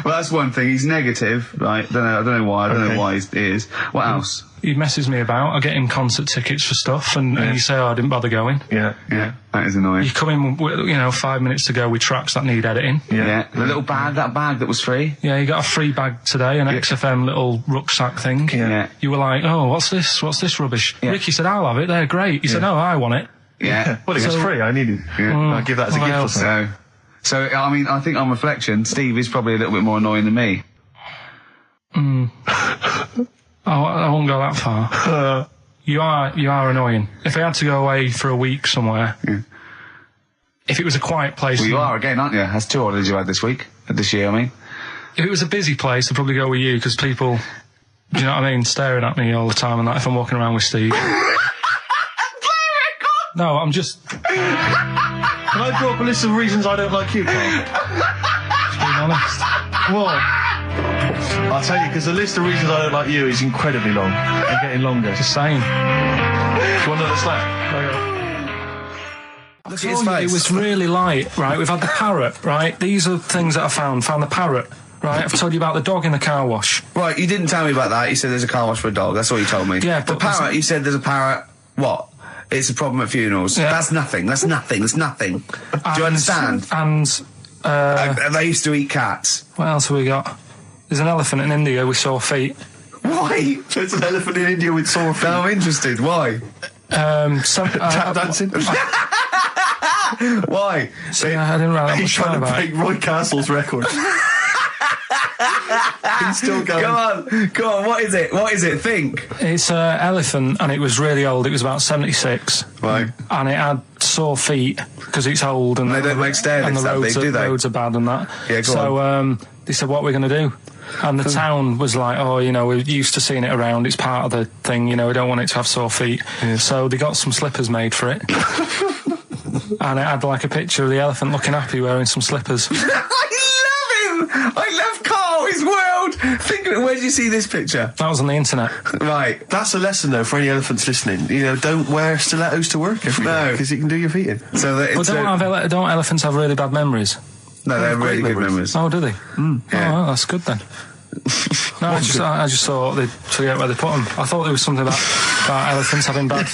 Well, that's one thing, he's negative, right? I don't know why, I don't know why he is. What else? He messes me about, I get him concert tickets for stuff, and you say, oh, I didn't bother going. Yeah. Yeah, that is annoying. You come in, you know, 5 minutes to go with tracks that need editing. Yeah. The little bag, that bag that was free. Yeah, you got a free bag today, an XFM little rucksack thing. Yeah. You were like, oh, what's this rubbish? Yeah. Ricky said, I'll have it, they're great. He said, no, I want it. Yeah. Well, it was free, I needed it. Yeah. I'll give that as a gift or something. So, I mean, I think on reflection, Steve is probably a little bit more annoying than me. I won't go that far. You are annoying. If I had to go away for a week somewhere, if it was a quiet place... Well, you are again, aren't you? That's 2 holidays you had this year, I mean. If it was a busy place, I'd probably go with you, because people, do you know what I mean, staring at me all the time and that if I'm walking around with Steve. No, I'm just... Can I draw up a list of reasons I don't like you, Carl? Just being honest. What? I'll tell you, because the list of reasons I don't like you is incredibly long and getting longer. Just saying. Do you want another snack? Look at his face. It was really light, right? We've had the parrot, right? These are things that I found the parrot, right? I've told you about the dog in the car wash. Right, you didn't tell me about that. You said there's a car wash for a dog. That's all you told me. Yeah, the but parrot, you said there's a parrot. What? It's a problem at funerals. Yeah. That's nothing. That's nothing. That's nothing. Do you understand? And, They used to eat cats. what else have we got? There's an elephant in India with sore feet. Why? There's an elephant in India with sore feet. Now I'm interested. Why? Tap dancing? Why? I didn't really have He's much time trying to about break it. Roy Castle's record. He's still going. Go on. What is it? What is it? Think. It's an elephant, and it was really old. It was about 76. Right. And it had sore feet because it's old, and They don't make stair and lifts the that roads, big, do they? roads are bad and that. Yeah, go so they said, what are we going to do? And the town was like, oh, you know, we're used to seeing it around. It's part of the thing, you know, we don't want it to have sore feet. Yeah. So they got some slippers made for it. And it had like a picture of the elephant looking happy wearing some slippers. I love him. I love Carl, his world. Think of it. Where did you see this picture? That was on the internet. Right. That's a lesson, though, for any elephants listening. You know, don't wear stilettos to work every day, because it can do your feet in. So that But don't elephants have really bad memories? No, they're really good memories. Oh, do they? Yeah. Oh, well, that's good then. No, I just thought they'd forget where they put them. I thought there was something about elephants having bad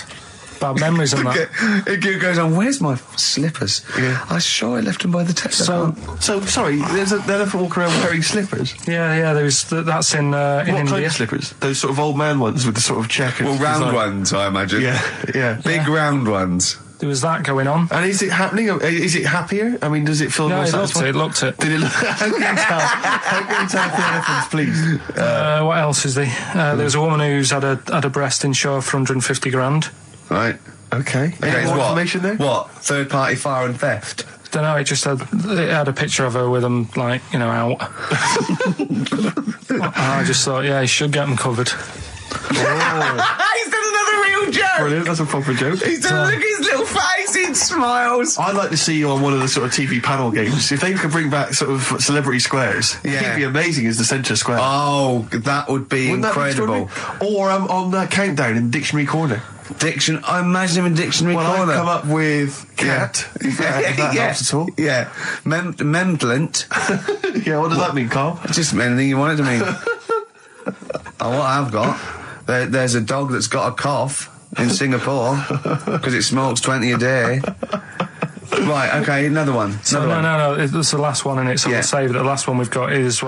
memories and that. It goes on, where's my slippers? Yeah. I'm sure I left them by the test. So sorry, there's an elephant walking around wearing slippers? Yeah, that's in what India. kind of slippers? Those sort of old man ones with the sort of check. Well, round ones, I imagine. Yeah. Big round ones. There was that going on. And is it happening? Is it happier? I mean, does it feel more satisfying? It looked it. Did it look? How can you tell the elephants, please? What else is there? There was a woman who's had a breast insured for 150 grand. Right. Okay. Any more information there? What? Third party fire and theft? Don't know. It had a picture of her with them, like, you know, out. I just thought, yeah, he should get them covered. He's done another real joke. Brilliant. That's a proper joke. He's done look at his little face. He's smiles. I'd like to see you on one of the sort of TV panel games. If they could bring back sort of celebrity squares, he'd be amazing as the centre square. Oh, that would be incredible. Or on that countdown in Dictionary Corner. I imagine him in Dictionary Corner. I'd come up with cat, if that helps at all. Yeah. Memblent. Yeah, what does that mean, Carl? Just anything you want it to mean. What I've got, there's a dog that's got a cough in Singapore because it smokes 20 a day. Right, okay, another one. No, it's the last one, and it's we'll save it. The last one we've got is